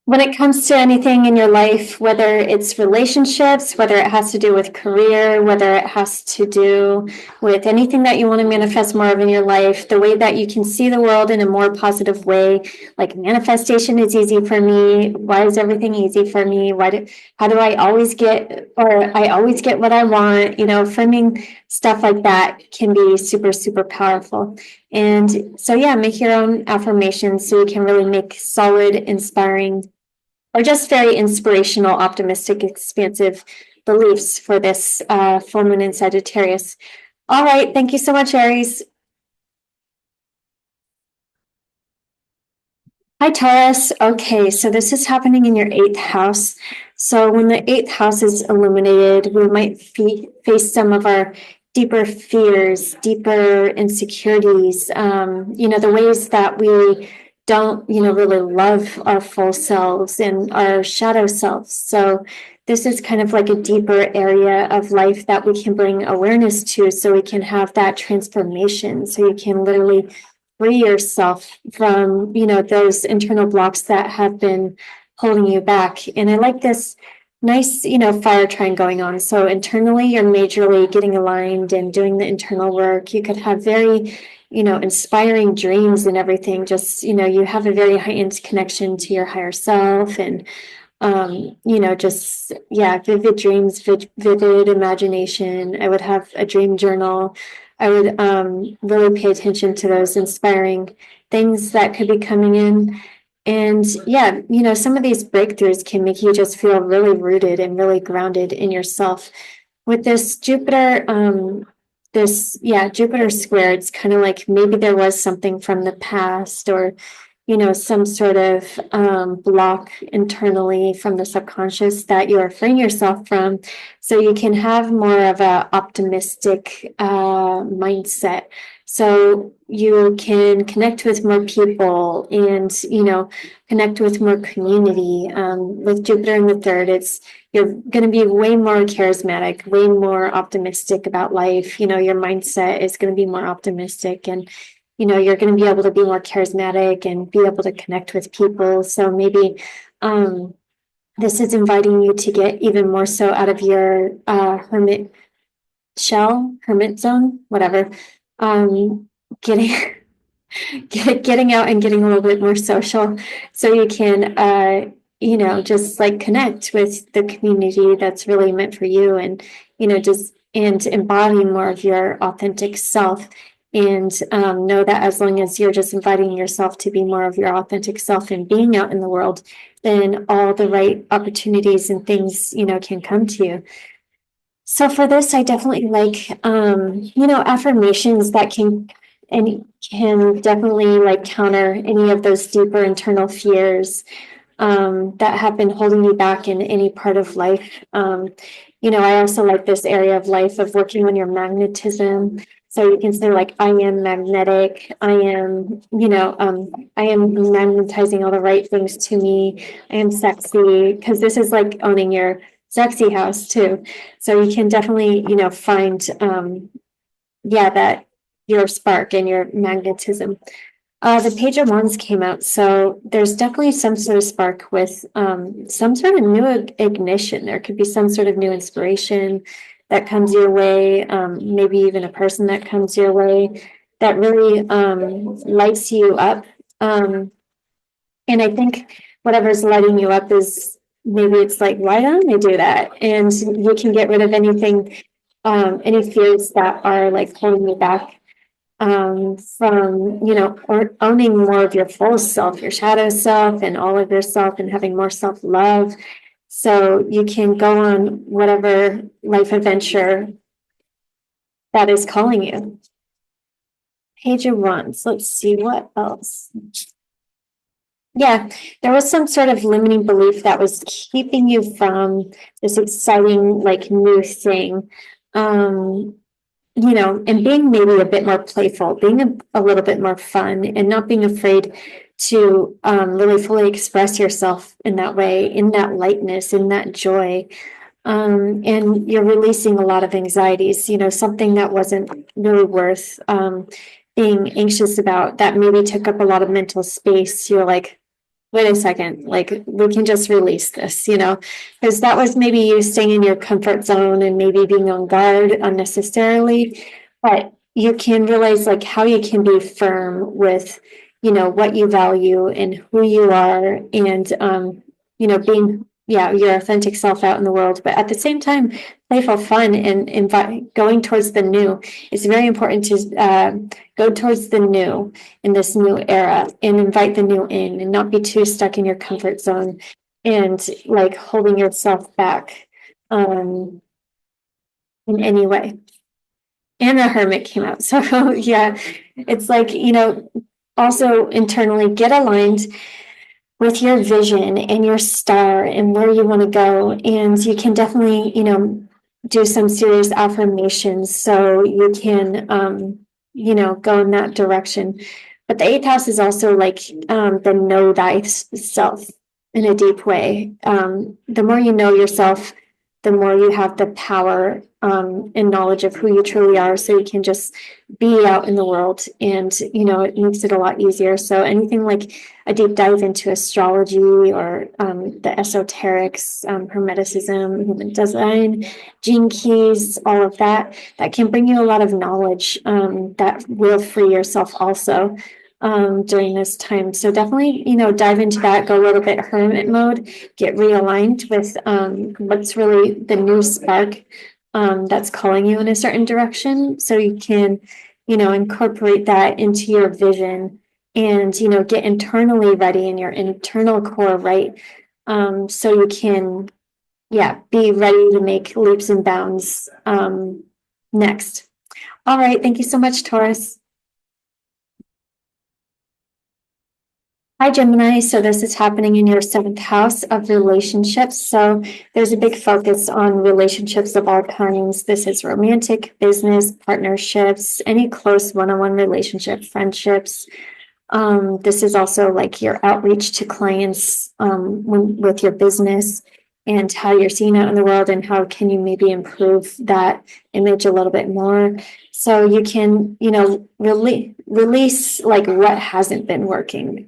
When it comes to anything in your life, whether it's relationships, whether it has to do with career, whether it has to do with anything that you want to manifest more of in your life, the way that you can see the world in a more positive way, like manifestation is easy for me. Why is everything easy for me? How do I always get what I want? Affirming stuff like that can be super, super powerful. And so, make your own affirmations so you can really make solid, inspiring, or just very inspirational, optimistic, expansive beliefs for this full moon in Sagittarius. All right. Thank you so much, Aries. Hi, Taurus. Okay, so this is happening in your 8th house. So when the 8th house is illuminated, we might face some of our deeper fears, deeper insecurities, the ways that we don't, really love our full selves and our shadow selves. So this is kind of like a deeper area of life that we can bring awareness to, so we can have that transformation, so you can literally free yourself from, those internal blocks that have been holding you back. And I like this nice, fire trine going on. So internally, you're majorly getting aligned and doing the internal work. You could have very, inspiring dreams and everything. Just, you have a very heightened connection to your higher self, and just, yeah, vivid dreams, vivid imagination. I would have a dream journal. I would really pay attention to those inspiring things that could be coming in. And yeah, some of these breakthroughs can make you just feel really rooted and really grounded in yourself. With this Jupiter, Jupiter square, it's kind of like maybe there was something from the past, or some sort of block internally from the subconscious that you are freeing yourself from, so you can have more of a optimistic mindset. So you can connect with more people and, connect with more community. With Jupiter in the third, you're going to be way more charismatic, way more optimistic about life. Your mindset is going to be more optimistic, and you're going to be able to be more charismatic and be able to connect with people. So maybe this is inviting you to get even more so out of your hermit zone, whatever. Getting getting out and getting a little bit more social, so you can just like connect with the community that's really meant for you, and and embody more of your authentic self. And know that as long as you're just inviting yourself to be more of your authentic self and being out in the world, then all the right opportunities and things, can come to you. So for this, I definitely like, affirmations that can definitely like counter any of those deeper internal fears that have been holding you back in any part of life. I also like this area of life of working on your magnetism. So you can say like, I am magnetic. I am, I am magnetizing all the right things to me. I am sexy, because this is like owning your sexy house too. So you can definitely, find, that your spark and your magnetism. The Page of Wands came out, so there's definitely some sort of spark with some sort of new ignition. There could be some sort of new inspiration that comes your way, maybe even a person that comes your way that really lights you up. And I think whatever's lighting you up is, maybe it's like, why don't I do that? And you can get rid of anything, any fears that are like holding you back from, or owning more of your full self, your shadow self, and all of yourself, and having more self-love. So you can go on whatever life adventure that is calling you. Page of Wands. Let's see what else. Yeah, there was some sort of limiting belief that was keeping you from this exciting, like, new thing. And being maybe a bit more playful, being a little bit more fun, and not being afraid to really fully express yourself in that way, in that lightness, in that joy. And you're releasing a lot of anxieties, something that wasn't really worth being anxious about, that maybe took up a lot of mental space. You're like, wait a second, like, we can just release this, because that was maybe you staying in your comfort zone and maybe being on guard unnecessarily. But you can realize like how you can be firm with, what you value and who you are, and, being, your authentic self out in the world. But at the same time, playful fun and going towards the new. It's very important to go towards the new in this new era, and invite the new in, and not be too stuck in your comfort zone and like holding yourself back in any way. And the Hermit came out. So yeah, it's like, also internally get aligned with your vision and your star and where you want to go. And you can definitely, do some serious affirmations so you can, go in that direction. But the eighth house is also like the know thyself in a deep way. The more you know yourself, the more you have the power and knowledge of who you truly are. So you can just be out in the world, and it makes it a lot easier. So anything like a deep dive into astrology or the esoterics, hermeticism, human design, gene keys, all of that, that can bring you a lot of knowledge that will free yourself also during this time. So definitely, dive into that, go a little bit hermit mode, get realigned with what's really the new spark that's calling you in a certain direction. So you can, incorporate that into your vision and, get internally ready in your internal core, right? So you can, be ready to make leaps and bounds next. All right. Thank you so much, Taurus. Hi, Gemini. So this is happening in your seventh house of relationships. So there's a big focus on relationships of all kinds. This is romantic, business, partnerships, any close one-on-one relationship, friendships. This is also like your outreach to clients with your business and how you're seen out in the world, and how can you maybe improve that image a little bit more. So you can, really release like what hasn't been working.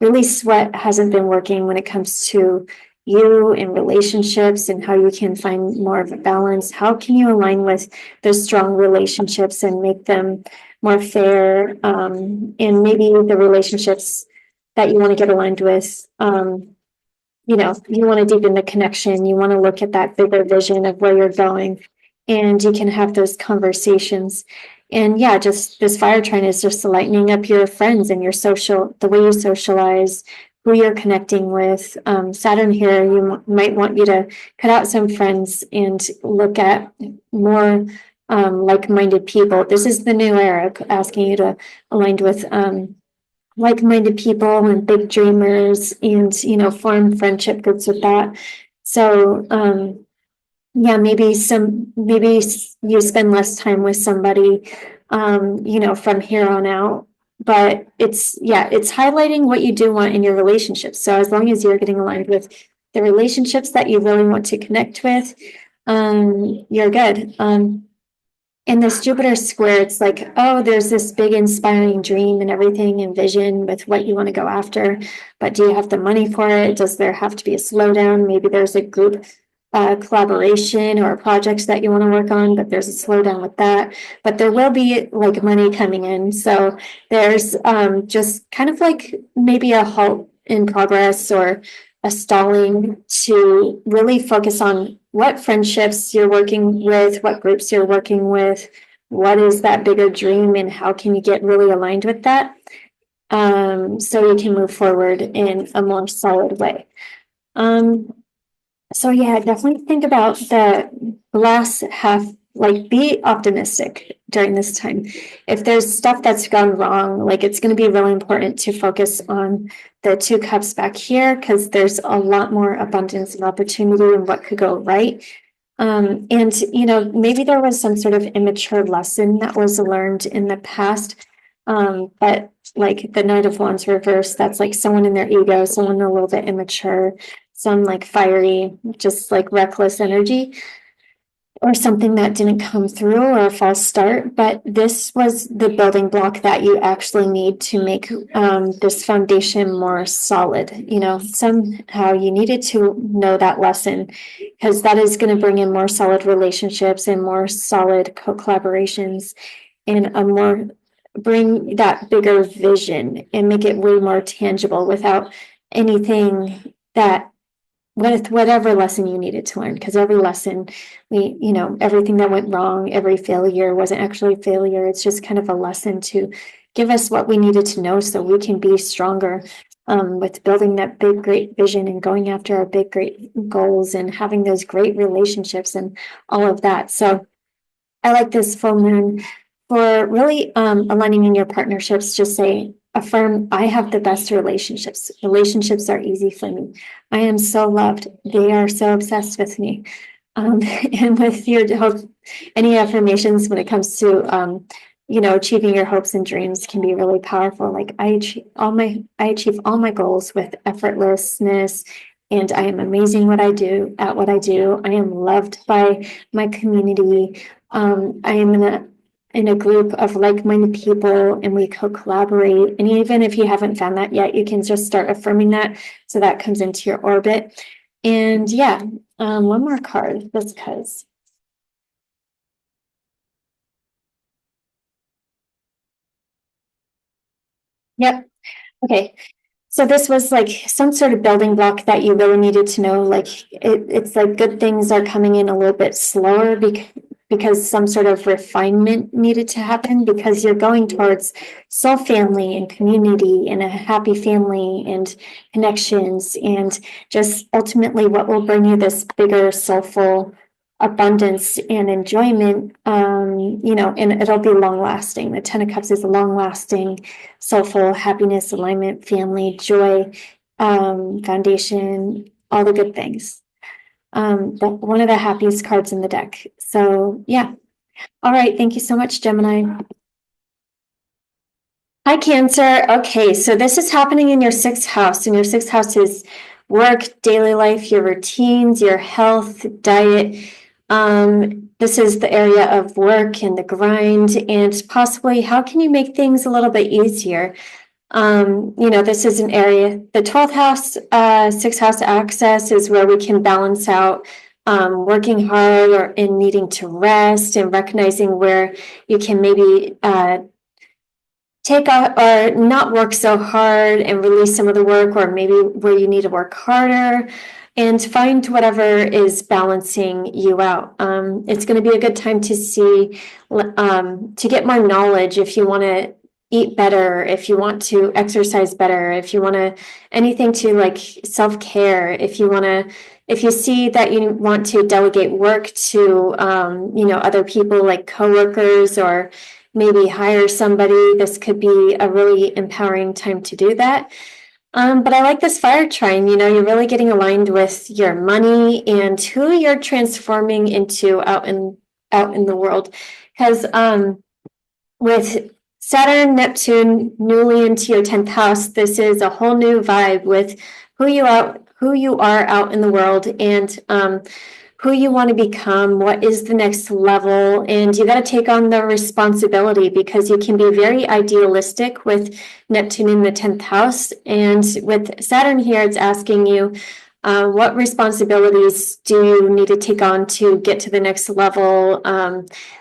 Release what hasn't been working when it comes to you in relationships, and how you can find more of a balance. How can you align with those strong relationships and make them more fair? And maybe the relationships that you want to get aligned with, you want to deepen the connection. You want to look at that bigger vision of where you're going, and you can have those conversations. And yeah, just this fire trine is just lightening up your friends and your the way you socialize, who you're connecting with. Saturn here, might want you to cut out some friends and look at more like-minded people. This is the new era asking you to align with like-minded people and big dreamers, and form friendship groups with that. So maybe you spend less time with somebody from here on out. But it's highlighting what you do want in your relationships. So as long as you're getting aligned with the relationships that you really want to connect with, you're good. In this Jupiter square, it's like, oh, there's this big inspiring dream and everything and vision with what you want to go after. But do you have the money for it? Does there have to be a slowdown? Maybe there's a group collaboration or projects that you want to work on, but there's a slowdown with that. But there will be like money coming in. So there's just kind of like maybe a halt in progress or a stalling to really focus on what friendships you're working with, what groups you're working with, what is that bigger dream, and how can you get really aligned with that, so you can move forward in a more solid way. So definitely think about the glass half, like be optimistic during this time. If there's stuff that's gone wrong, like it's going to be really important to focus on the two cups back here, because there's a lot more abundance and opportunity and what could go right. And maybe there was some sort of immature lesson that was learned in the past. But like the Knight of Wands reverse, that's like someone in their ego, someone a little bit immature, some like fiery, just like reckless energy, or something that didn't come through, or a false start. But this was the building block that you actually need to make this foundation more solid. Somehow you needed to know that lesson, because that is going to bring in more solid relationships and more solid co-collaborations, and bring that bigger vision and make it way more tangible without anything with whatever lesson you needed to learn. Because every lesson, everything that went wrong, every failure wasn't actually a failure. It's just kind of a lesson to give us what we needed to know so we can be stronger with building that big, great vision and going after our big, great goals and having those great relationships and all of that. So I like this full moon for really aligning in your partnerships. Just affirm, I have the best relationships. Relationships are easy for me. I am so loved. They are so obsessed with me. And with your hope, any affirmations when it comes to, achieving your hopes and dreams can be really powerful. Like I achieve all my goals with effortlessness, and I am amazing at what I do. I am loved by my community. I am in a group of like-minded people, and we co-collaborate. And even if you haven't found that yet, you can just start affirming that, so that comes into your orbit. And yeah, one more card, just because. Yep. Okay. So this was like some sort of building block that you really needed to know. Like it's like good things are coming in a little bit slower because some sort of refinement needed to happen, because you're going towards soul family and community and a happy family and connections, and just ultimately what will bring you this bigger soulful abundance and enjoyment. And it'll be long lasting. The Ten of Cups is a long lasting soulful happiness, alignment, family, joy, foundation, all the good things. One of the happiest cards in the deck. So yeah. All right. Thank you so much, Gemini. Hi, Cancer. Okay, so this is happening in your sixth house, and your sixth house is work, daily life, your routines, your health, diet. This is the area of work and the grind, and possibly how can you make things a little bit easier? This is an area, the 12th house, sixth house access is where we can balance out working hard or in needing to rest, and recognizing where you can maybe take out or not work so hard and release some of the work, or maybe where you need to work harder, and find whatever is balancing you out. It's going to be a good time to see, to get more knowledge if you want to eat better, if you want to exercise better, if you want to anything to like self-care, if you see that you want to delegate work to other people like coworkers, or maybe hire somebody, this could be a really empowering time to do that. But I like this fire trine. You're really getting aligned with your money and who you're transforming into out in the world. Because with Saturn, Neptune newly into your 10th house, this is a whole new vibe with who you are out in the world, and who you want to become, what is the next level, and you got to take on the responsibility, because you can be very idealistic with Neptune in the 10th house, and with Saturn here, it's asking you, what responsibilities do you need to take on to get to the next level?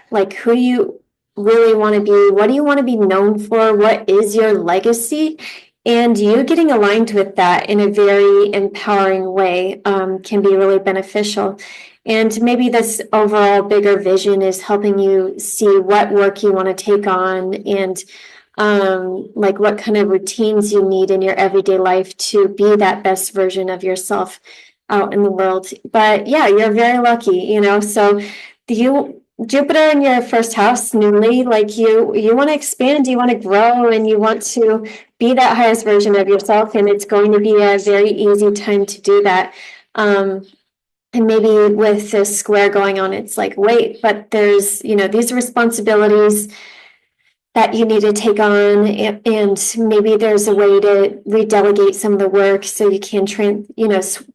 Like who you really want to be, what do you want to be known for, what is your legacy? And you getting aligned with that in a very empowering way can be really beneficial. And maybe this overall bigger vision is helping you see what work you want to take on, and like what kind of routines you need in your everyday life to be that best version of yourself out in the world. But yeah, you're very lucky, so Jupiter in your first house newly, like you want to expand, you want to grow, and you want to be that highest version of yourself, and it's going to be a very easy time to do that. And maybe with this square going on, it's like, wait, but there's, these responsibilities that you need to take on, and maybe there's a way to redelegate some of the work so you can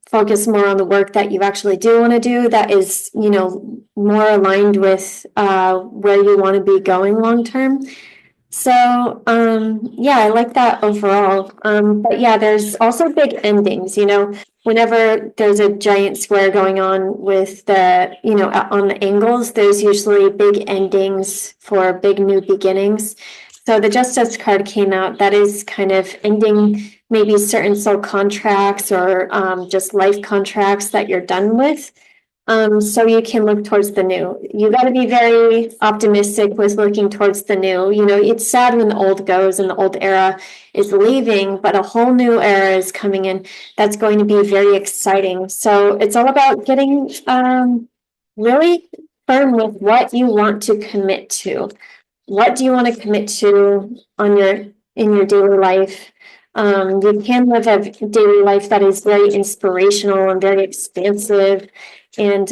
focus more on the work that you actually do want to do, that is more aligned with where you want to be going long term. So yeah, I like that overall. But yeah, there's also big endings, whenever there's a giant square going on with the, on the angles, there's usually big endings for big new beginnings. So the Justice card came out, that is kind of ending maybe certain soul contracts, or just life contracts that you're done with. So you can look towards the new. You got to be very optimistic with looking towards the new. It's sad when the old goes and the old era is leaving, but a whole new era is coming in. That's going to be very exciting. So it's all about getting really firm with what you want to commit to. What do you want to commit to in your daily life? You can live a daily life that is very inspirational and very expansive. and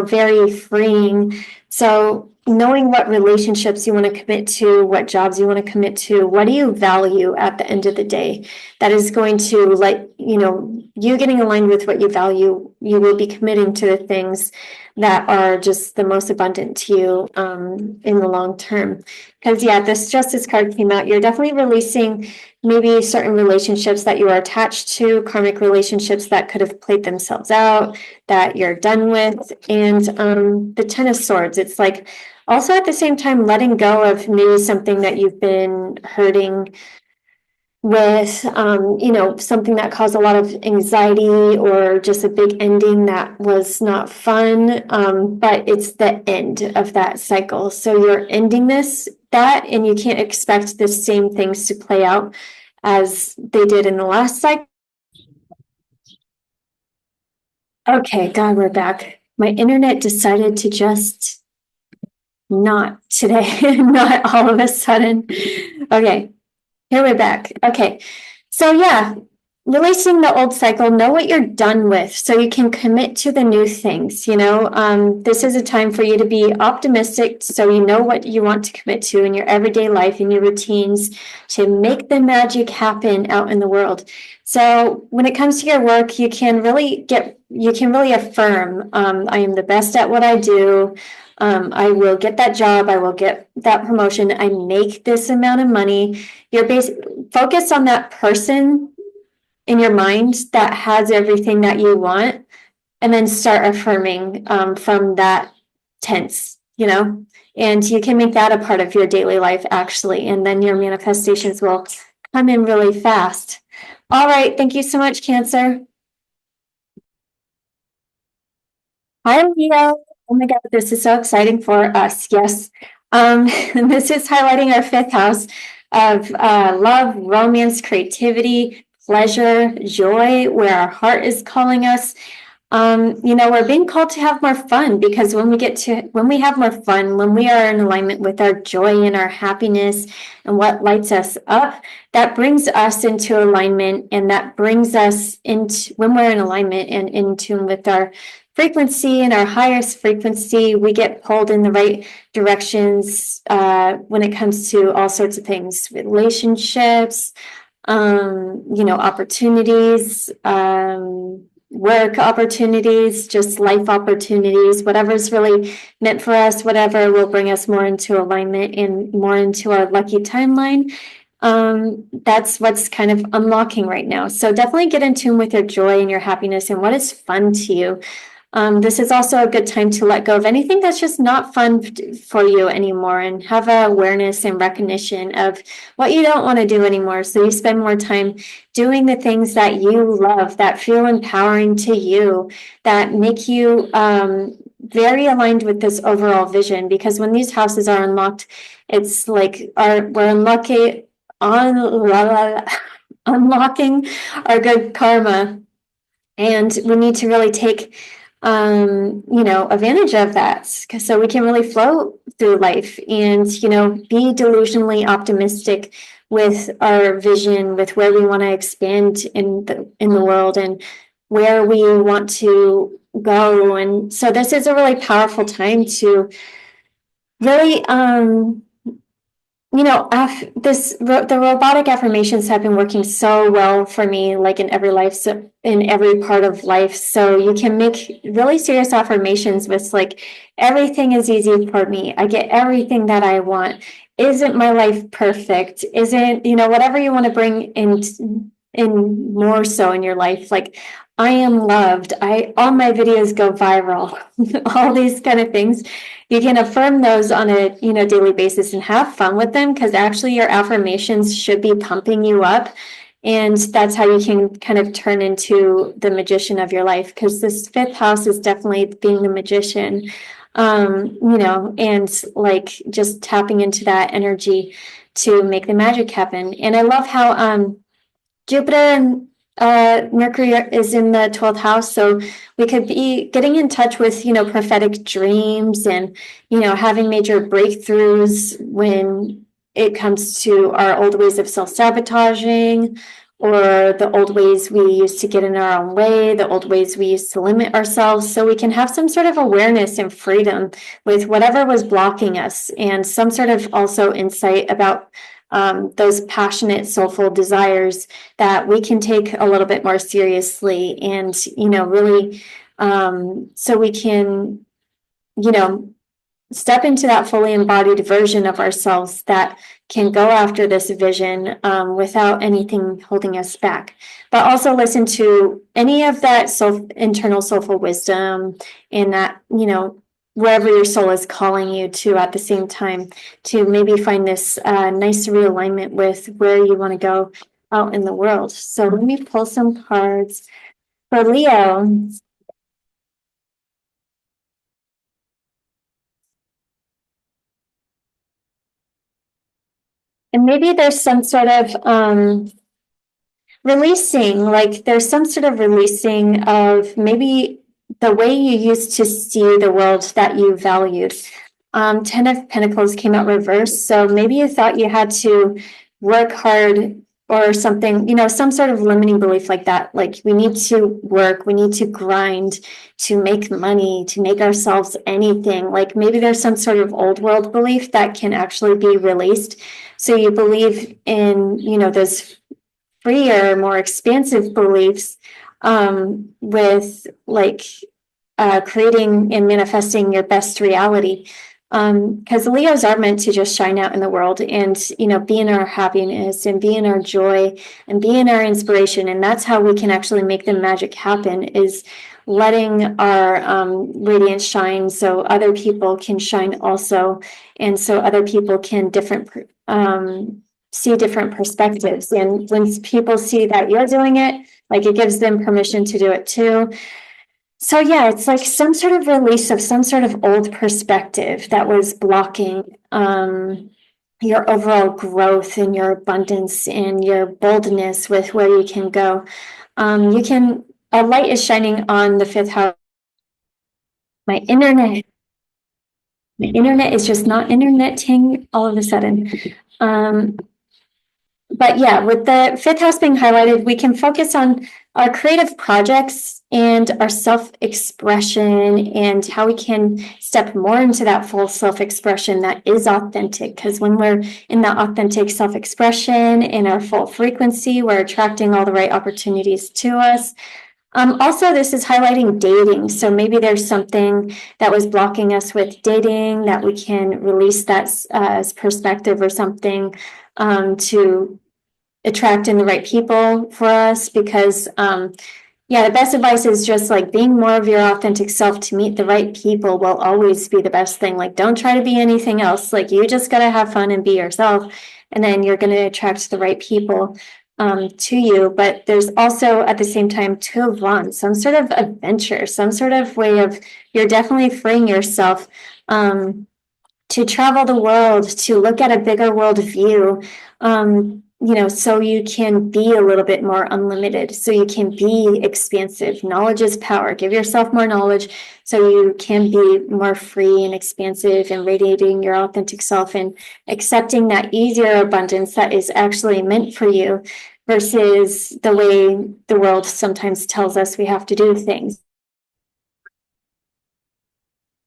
very freeing. So knowing what relationships you want to commit to, what jobs you want to commit to, what do you value at the end of the day, that is going to you getting aligned with what you value, you will be committing to the things that are just the most abundant to you in the long term. Because this Justice card came out, you're definitely releasing maybe certain relationships that you are attached to, karmic relationships that could have played themselves out, that you're done with. And the Ten of Swords, it's like also at the same time letting go of maybe something that you've been hurting with, something that caused a lot of anxiety or just a big ending that was not fun. But it's the end of that cycle. So you're ending that, and you can't expect the same things to play out as they did in the last cycle. Okay, God, we're back. My internet decided to just not today, not all of a sudden. Okay, here we're back. Okay, so releasing the old cycle, know what you're done with so you can commit to the new things. This is a time for you to be optimistic so you know what you want to commit to in your everyday life, in your routines, to make the magic happen out in the world. So when it comes to your work, you can really affirm, I am the best at what I do. I will get that job. I will get that promotion. I make this amount of money. You're focused on that person in your mind that has everything that you want, and then start affirming from that tense, and you can make that a part of your daily life actually, and then your manifestations will come in really fast. All right, thank you so much, Cancer. Hi, Leo. Oh my God, this is so exciting for us. Yes. This is highlighting our fifth house of love, romance, creativity, pleasure, joy, where our heart is calling us. We're being called to have more fun, because when we have more fun, when we are in alignment with our joy and our happiness and what lights us up, that brings us into alignment, and that brings us into, when we're in alignment and in tune with our frequency and our highest frequency, we get pulled in the right directions when it comes to all sorts of things, relationships, opportunities, work opportunities, just life opportunities, whatever's really meant for us, whatever will bring us more into alignment and more into our lucky timeline. That's what's kind of unlocking right now. So definitely get in tune with your joy and your happiness and what is fun to you. This is also a good time to let go of anything that's just not fun for you anymore, and have awareness and recognition of what you don't want to do anymore. So you spend more time doing the things that you love, that feel empowering to you, that make you very aligned with this overall vision. Because when these houses are unlocked, it's like we're unlocking our good karma. And we need to really take advantage of that, so we can really flow through life and, be delusionally optimistic with our vision, with where we want to expand in the world and where we want to go. And so this is a really powerful time to really, the robotic affirmations have been working so well for me, like in every part of life. So you can make really serious affirmations with like, everything is easy for me. I get everything that I want. Isn't my life perfect? Isn't, whatever you want to bring in more so in your life, like, I am loved. All my videos go viral. All these kind of things. You can affirm those on a daily basis and have fun with them, because actually your affirmations should be pumping you up. And that's how you can kind of turn into the magician of your life, because this fifth house is definitely being the magician, and like just tapping into that energy to make the magic happen. And I love how Jupiter and Mercury is in the 12th house, so we could be getting in touch with, prophetic dreams and, having major breakthroughs when it comes to our old ways of self-sabotaging, or the old ways we used to get in our own way, the old ways we used to limit ourselves, so we can have some sort of awareness and freedom with whatever was blocking us, and some sort of also insight about those passionate, soulful desires that we can take a little bit more seriously, and, really, so we can, step into that fully embodied version of ourselves that can go after this vision without anything holding us back. But also listen to any of that internal soulful wisdom, and that, wherever your soul is calling you to at the same time, to maybe find this nice realignment with where you want to go out in the world. So let me pull some cards for Leo. And maybe there's some sort of releasing, like there's some sort of releasing of maybe the way you used to see the world that you valued. 10 of Pentacles came out reversed. So maybe you thought you had to work hard or something, some sort of limiting belief like that. Like we need to work, we need to grind to make money, to make ourselves anything. Like maybe there's some sort of old world belief that can actually be released. So you believe in, those freer, more expansive beliefs with like creating and manifesting your best reality. Because Leos are meant to just shine out in the world and, be in our happiness and be in our joy and be in our inspiration. And that's how we can actually make the magic happen, is letting our radiance shine so other people can shine also. And so other people can see different perspectives. And when people see that you're doing it, like it gives them permission to do it too. So yeah, it's like some sort of release of some sort of old perspective that was blocking your overall growth and your abundance and your boldness with where you can go. A light is shining on the fifth house. My internet is just not interneting all of a sudden. But yeah, with the fifth house being highlighted, we can focus on our creative projects and our self-expression and how we can step more into that full self-expression that is authentic. Because when we're in that authentic self-expression in our full frequency, we're attracting all the right opportunities to us. Also, this is highlighting dating. So maybe there's something that was blocking us with dating that we can release that perspective or something to attract in the right people for us. Because the best advice is just like being more of your authentic self to meet the right people will always be the best thing. Like don't try to be anything else. Like you just got to have fun and be yourself, and then you're going to attract the right people to you. But there's also at the same time two of wands, some sort of adventure, some sort of way of, you're definitely freeing yourself to travel the world, to look at a bigger world view, so you can be a little bit more unlimited, so you can be expansive. Knowledge is power. Give yourself more knowledge so you can be more free and expansive and radiating your authentic self and accepting that easier abundance that is actually meant for you versus the way the world sometimes tells us we have to do things.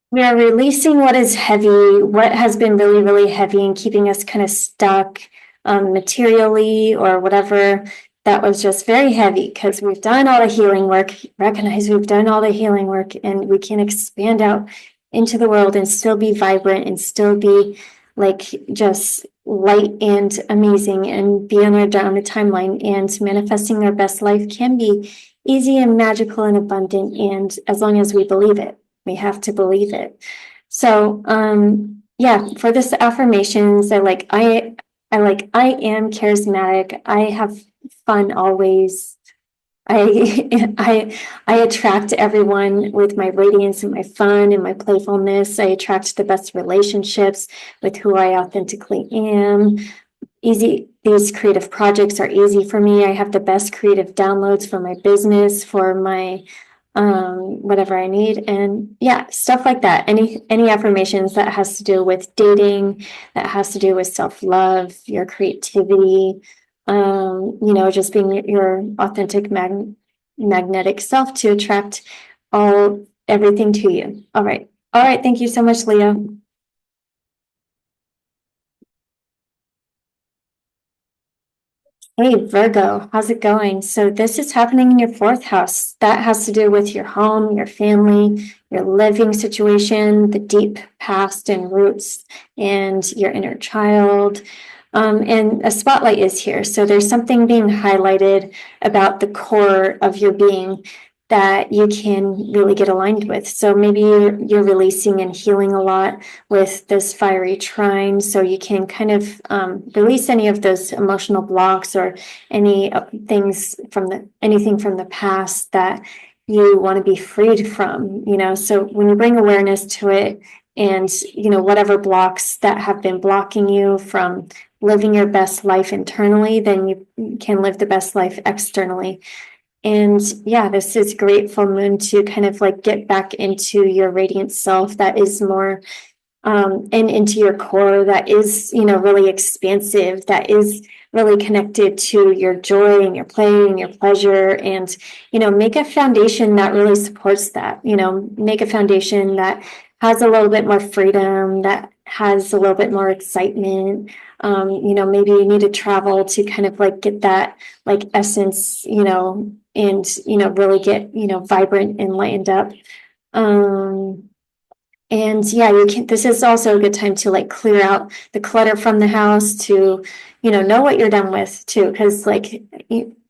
We are releasing what is heavy, what has been really, really heavy and keeping us kind of stuck materially or whatever. That was just very heavy because we've done all the healing work. Recognize we've done all the healing work, and we can expand out into the world and still be vibrant and still be like just light and amazing and be on the timeline. And manifesting our best life can be easy and magical and abundant. And as long as we believe it. We have to believe it. So, for this affirmations, I am charismatic. I have fun always. I attract everyone with my radiance and my fun and my playfulness. I attract the best relationships with who I authentically am. These creative projects are easy for me. I have the best creative downloads for my business, for my whatever I need, and stuff like that. Any affirmations that has to do with dating, that has to do with self-love, your creativity, Just being your authentic magnetic self to attract everything to you. All right. All right. Thank you so much, Leo. Hey, Virgo, how's it going? So this is happening in your fourth house. That has to do with your home, your family, your living situation, the deep past and roots, and your inner child. And a spotlight is here. So there's something being highlighted about the core of your being that you can really get aligned with. So maybe you're releasing and healing a lot with this fiery trine, so you can kind of release any of those emotional blocks or anything from the past that you want to be freed from. So when you bring awareness to it, and whatever blocks that have been blocking you from living your best life internally, then you can live the best life externally. And yeah, this is great full moon to kind of like get back into your radiant self that is more and into your core that is, really expansive, that is really connected to your joy and your play and your pleasure. And, make a foundation that really supports that, make a foundation that has a little bit more freedom, that has a little bit more excitement. Maybe you need to travel to kind of like get that like essence, and, really get, vibrant and lightened up. And yeah, this is also a good time to like clear out the clutter from the house to, know what you're done with too. Cause like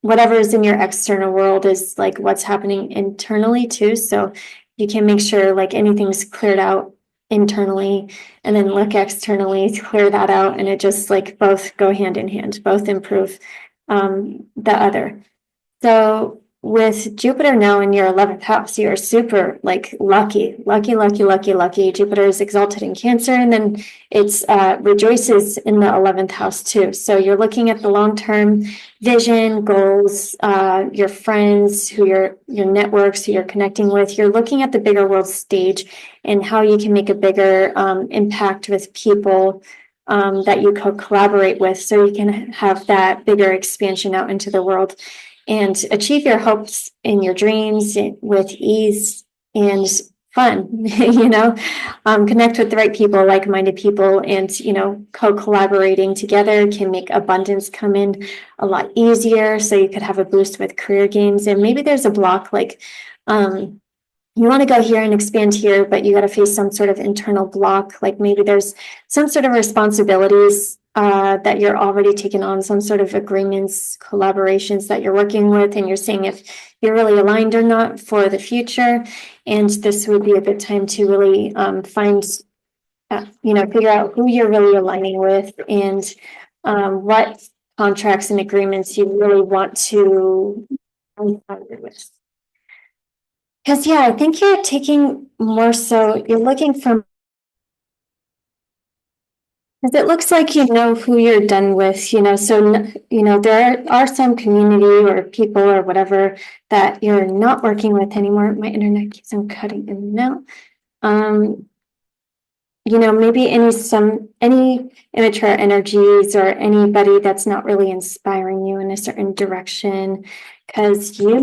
whatever is in your external world is like what's happening internally too. So you can make sure like anything's cleared out internally and then look externally to clear that out. And it just like both go hand in hand, both improve the other. So with Jupiter now in your 11th house, you're super like lucky. Jupiter is exalted in Cancer, and then it's rejoices in the 11th house too. So you're looking at the long-term vision, goals, your friends, your networks, who you're connecting with. You're looking at the bigger world stage and how you can make a bigger impact with people that you collaborate with, so you can have that bigger expansion out into the world and achieve your hopes and your dreams with ease and fun. Connect with the right people, like-minded people, and co-collaborating together can make abundance come in a lot easier, so you could have a boost with career gains. And maybe there's a block like you want to go here and expand here, but you got to face some sort of internal block. Like maybe there's some sort of responsibilities that you're already taking on, some sort of agreements, collaborations that you're working with, and you're seeing if you're really aligned or not for the future. And this would be a good time to really figure out who you're really aligning with, and what contracts and agreements you really want to move forward with. Because, yeah, I think you're taking more so, you're looking for, because it looks like you know who you're done with, so, there are some community or people or whatever that you're not working with anymore. My internet keeps on cutting in and out. Maybe any immature energies or anybody that's not really inspiring you in a certain direction, because you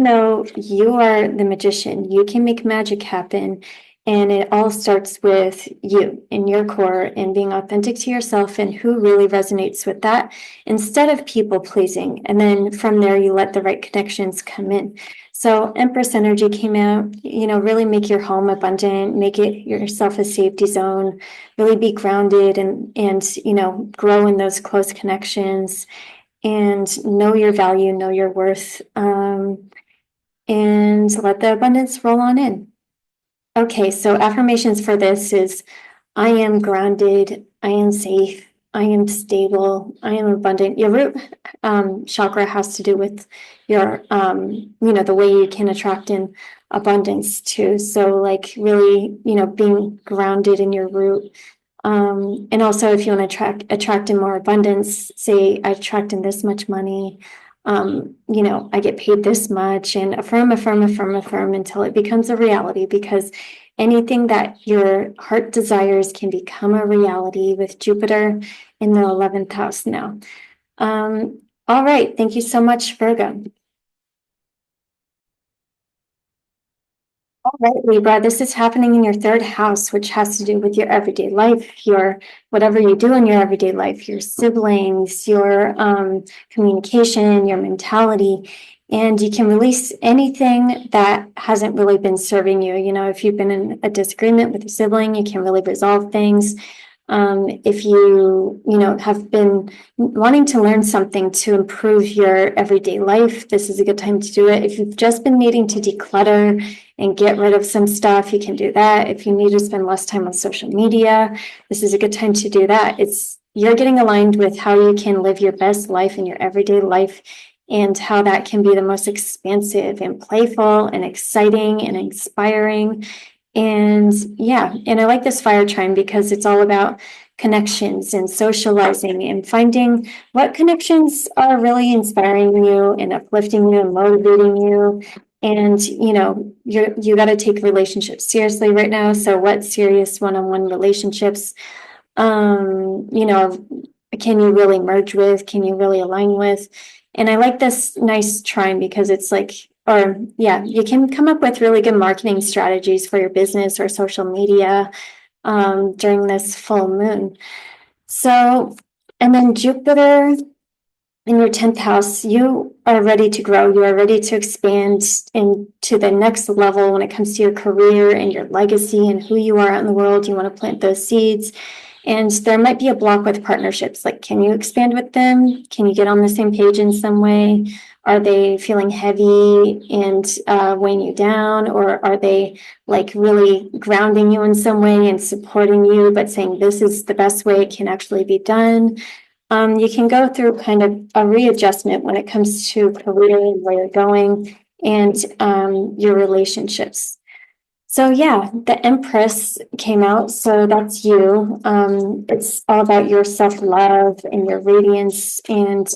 are the magician. You can make magic happen, and it all starts with you in your core and being authentic to yourself and who really resonates with that, instead of people pleasing. And then from there, you let the right connections come in. So Empress energy came out, really make your home abundant, make it yourself a safety zone, really be grounded and grow in those close connections, and know your value, know your worth, and let the abundance roll on in. Okay, so affirmations for this is: I am grounded, I am safe, I am stable, I am abundant. Your root chakra has to do with your, the way you can attract in abundance too. So like really, being grounded in your root. And also if you want to attract in more abundance, say I attract in this much money, I get paid this much, and affirm until it becomes a reality, because anything that your heart desires can become a reality with Jupiter in the 11th house now. All right. Thank you so much, Virgo. All right, Libra, this is happening in your third house, which has to do with your everyday life, your whatever you do in your everyday life, your siblings, your communication, your mentality. And you can release anything that hasn't really been serving you. You know, if you've been in a disagreement with a sibling, you can really resolve things. If you know, have been wanting to learn something to improve your everyday life, this is a good time to do it. If you've just been needing to declutter and get rid of some stuff, you can do that. If you need to spend less time on social media, this is a good time to do that. You're getting aligned with how you can live your best life in your everyday life and how that can be the most expansive and playful and exciting and inspiring. And yeah, and I like this fire trine because it's all about connections and socializing and finding what connections are really inspiring you and uplifting you and motivating you. And you know, you got to take relationships seriously right now. So what serious one-on-one relationships you know, can you really merge with, can you really align with? And I like this nice trine because it's like, or yeah, you can come up with really good marketing strategies for your business or social media during this full moon. So, and then Jupiter in your 10th house, you are ready to grow. You are ready to expand into the next level when it comes to your career and your legacy and who you are out in the world. You want to plant those seeds. And there might be a block with partnerships. Like, can you expand with them? Can you get on the same page in some way? Are they feeling heavy and weighing you down? Or are they like really grounding you in some way and supporting you, but saying this is the best way it can actually be done? You can go through kind of a readjustment when it comes to career and where you're going and your relationships. So yeah, the Empress came out. So that's you. It's all about your self-love and your radiance. And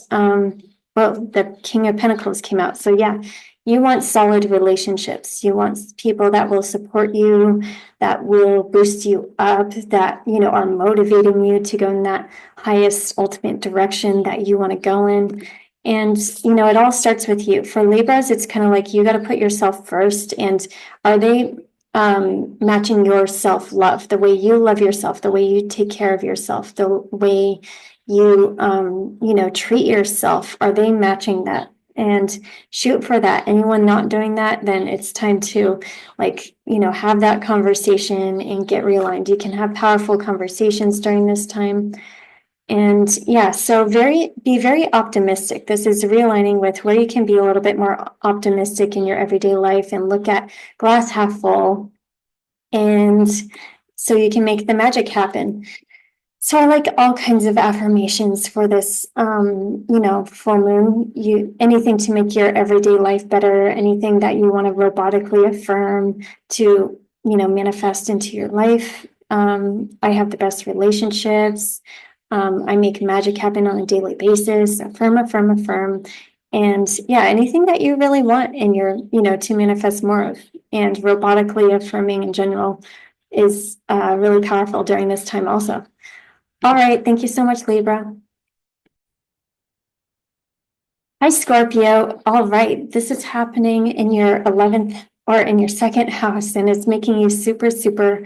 well, the King of Pentacles came out. So yeah, you want solid relationships. You want people that will support you, that will boost you up, that, you know, are motivating you to go in that highest ultimate direction that you want to go in. And, you know, it all starts with you. For Libras, it's kind of like you got to put yourself first. And are they matching your self-love, the way you love yourself, the way you take care of yourself, the way you, you know, treat yourself? Are they matching that? And shoot for that. Anyone not doing that, then it's time to, like, you know, have that conversation and get realigned. You can have powerful conversations during this time. And yeah, so be very optimistic. This is realigning with where you can be a little bit more optimistic in your everyday life and look at glass half full. And so you can make the magic happen. So I like all kinds of affirmations for this, you know, full moon. Anything to make your everyday life better, anything that you want to robotically affirm to, you know, manifest into your life. I have the best relationships. I make magic happen on a daily basis. Affirm, affirm, affirm. And yeah, anything that you really want in your, you know, to manifest more of. And robotically affirming in general is really powerful during this time also. All right. Thank you so much, Libra. Hi, Scorpio. All right. This is happening in your 11th or in your second house, and it's making you super, super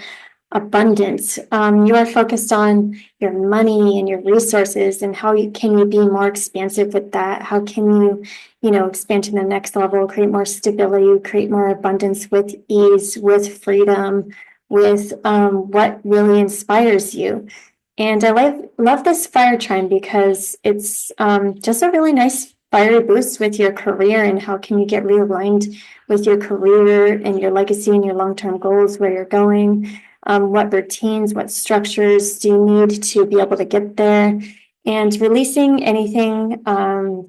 abundant. You are focused on your money and your resources and how can you be more expansive with that? How can you know, expand to the next level, create more stability, create more abundance with ease, with freedom, with what really inspires you. And I love this fire trine because it's just a really nice fiery boost with your career and how can you get realigned with your career and your legacy and your long-term goals, where you're going. What routines, what structures do you need to be able to get there? And releasing anything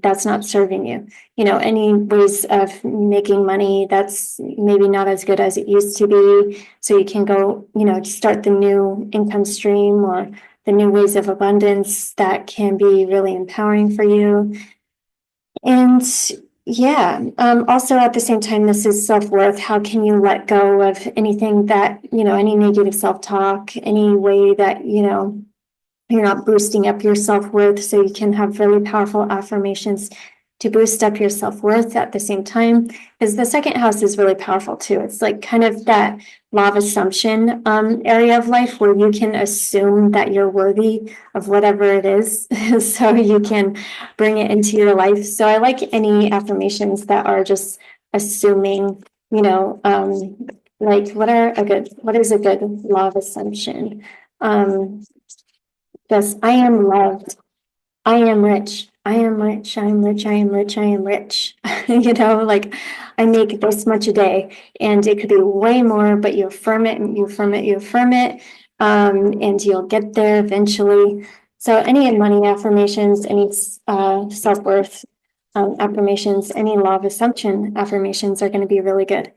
that's not serving you. You know, any ways of making money that's maybe not as good as it used to be. So you can go, you know, start the new income stream or the new ways of abundance that can be really empowering for you. And yeah, also at the same time, this is self-worth. How can you let go of anything that, you know, any negative self-talk, any way that, you know, you're not boosting up your self-worth. So you can have really powerful affirmations to boost up your self-worth at the same time, because the second house is really powerful too. It's like kind of that law of assumption area of life where you can assume that you're worthy of whatever it is. So you can bring it into your life. So I like any affirmations that are just assuming, like what is a good law of assumption? Yes, I am loved. I am rich. I am rich. I am rich. I am rich. I am rich. Like I make this much a day, and it could be way more, but you affirm it and you affirm it, you affirm it, and you'll get there eventually. So any money affirmations, any self-worth affirmations, any law of assumption affirmations are going to be really good.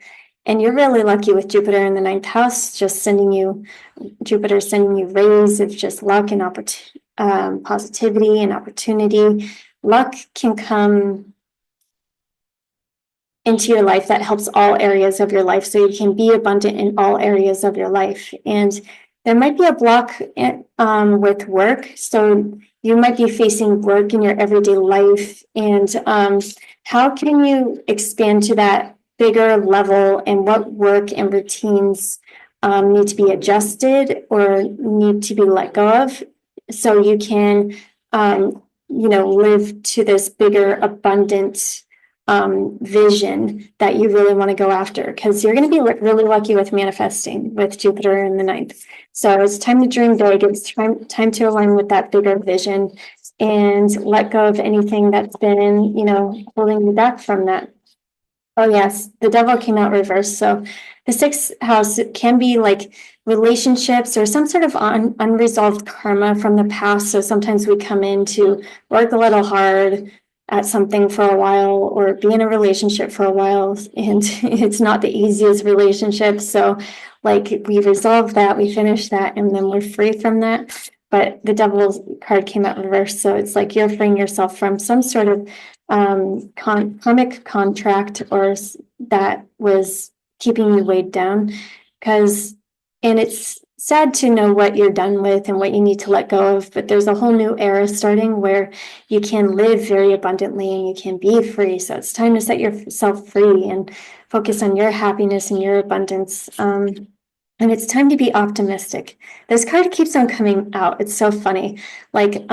And you're really lucky with Jupiter in the ninth house, Jupiter sending you rays of just luck and positivity and opportunity. Luck can come into your life that helps all areas of your life, so you can be abundant in all areas of your life. And there might be a block with work, so you might be facing work in your everyday life. And how can you expand to that bigger level, and what work and routines need to be adjusted or need to be let go of, so you can live to this bigger abundant vision that you really want to go after, because you're going to be really lucky with manifesting with Jupiter in the ninth. So it's time to dream big. It's time to align with that bigger vision and let go of anything that's been, holding you back from that. Oh, yes, the devil came out reversed. So the sixth house can be like relationships or some sort of unresolved karma from the past. So sometimes we come in to work a little hard at something for a while, or be in a relationship for a while, and it's not the easiest relationship. So like we resolve that, we finish that, and then we're free from that. But the devil's card came out reversed. So it's like you're freeing yourself from some sort of karmic contract that was keeping you weighed down. And it's sad to know what you're done with and what you need to let go of, but there's a whole new era starting where you can live very abundantly and you can be free. So it's time to set yourself free and focus on your happiness and your abundance. And it's time to be optimistic. This card keeps on coming out. It's so funny. Like,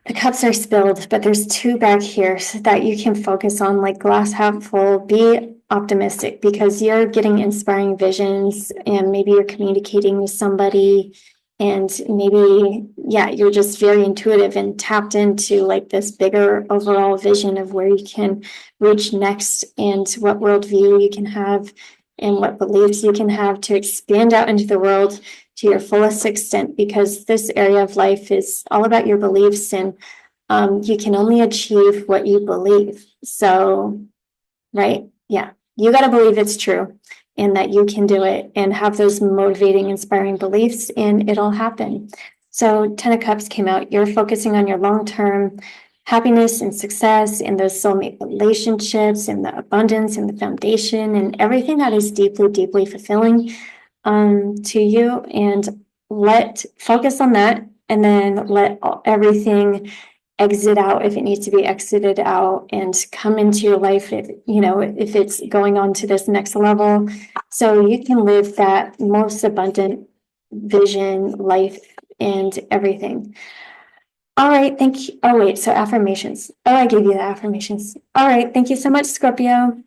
the cups are spilled, but there's two back here so that you can focus on, like glass half full. Be optimistic, because you're getting inspiring visions, and maybe you're communicating with somebody, and maybe, you're just very intuitive and tapped into like this bigger overall vision of where you can reach next, and what worldview you can have and what beliefs you can have to expand out into the world to your fullest extent, because this area of life is all about your beliefs, and you can only achieve what you believe. So, right? Yeah. You got to believe it's true and that you can do it, and have those motivating, inspiring beliefs, and it'll happen. So 10 of Cups came out. You're focusing on your long-term happiness and success, and those soulmate relationships, and the abundance, and the foundation, and everything that is deeply, deeply fulfilling to you. And focus on that, and then let everything exit out if it needs to be exited out, and come into your life if it's going on to this next level, so you can live that most abundant vision life and everything. All right, thank you. Oh wait, so affirmations. Oh, I gave you the affirmations. All right, thank you so much, Scorpio.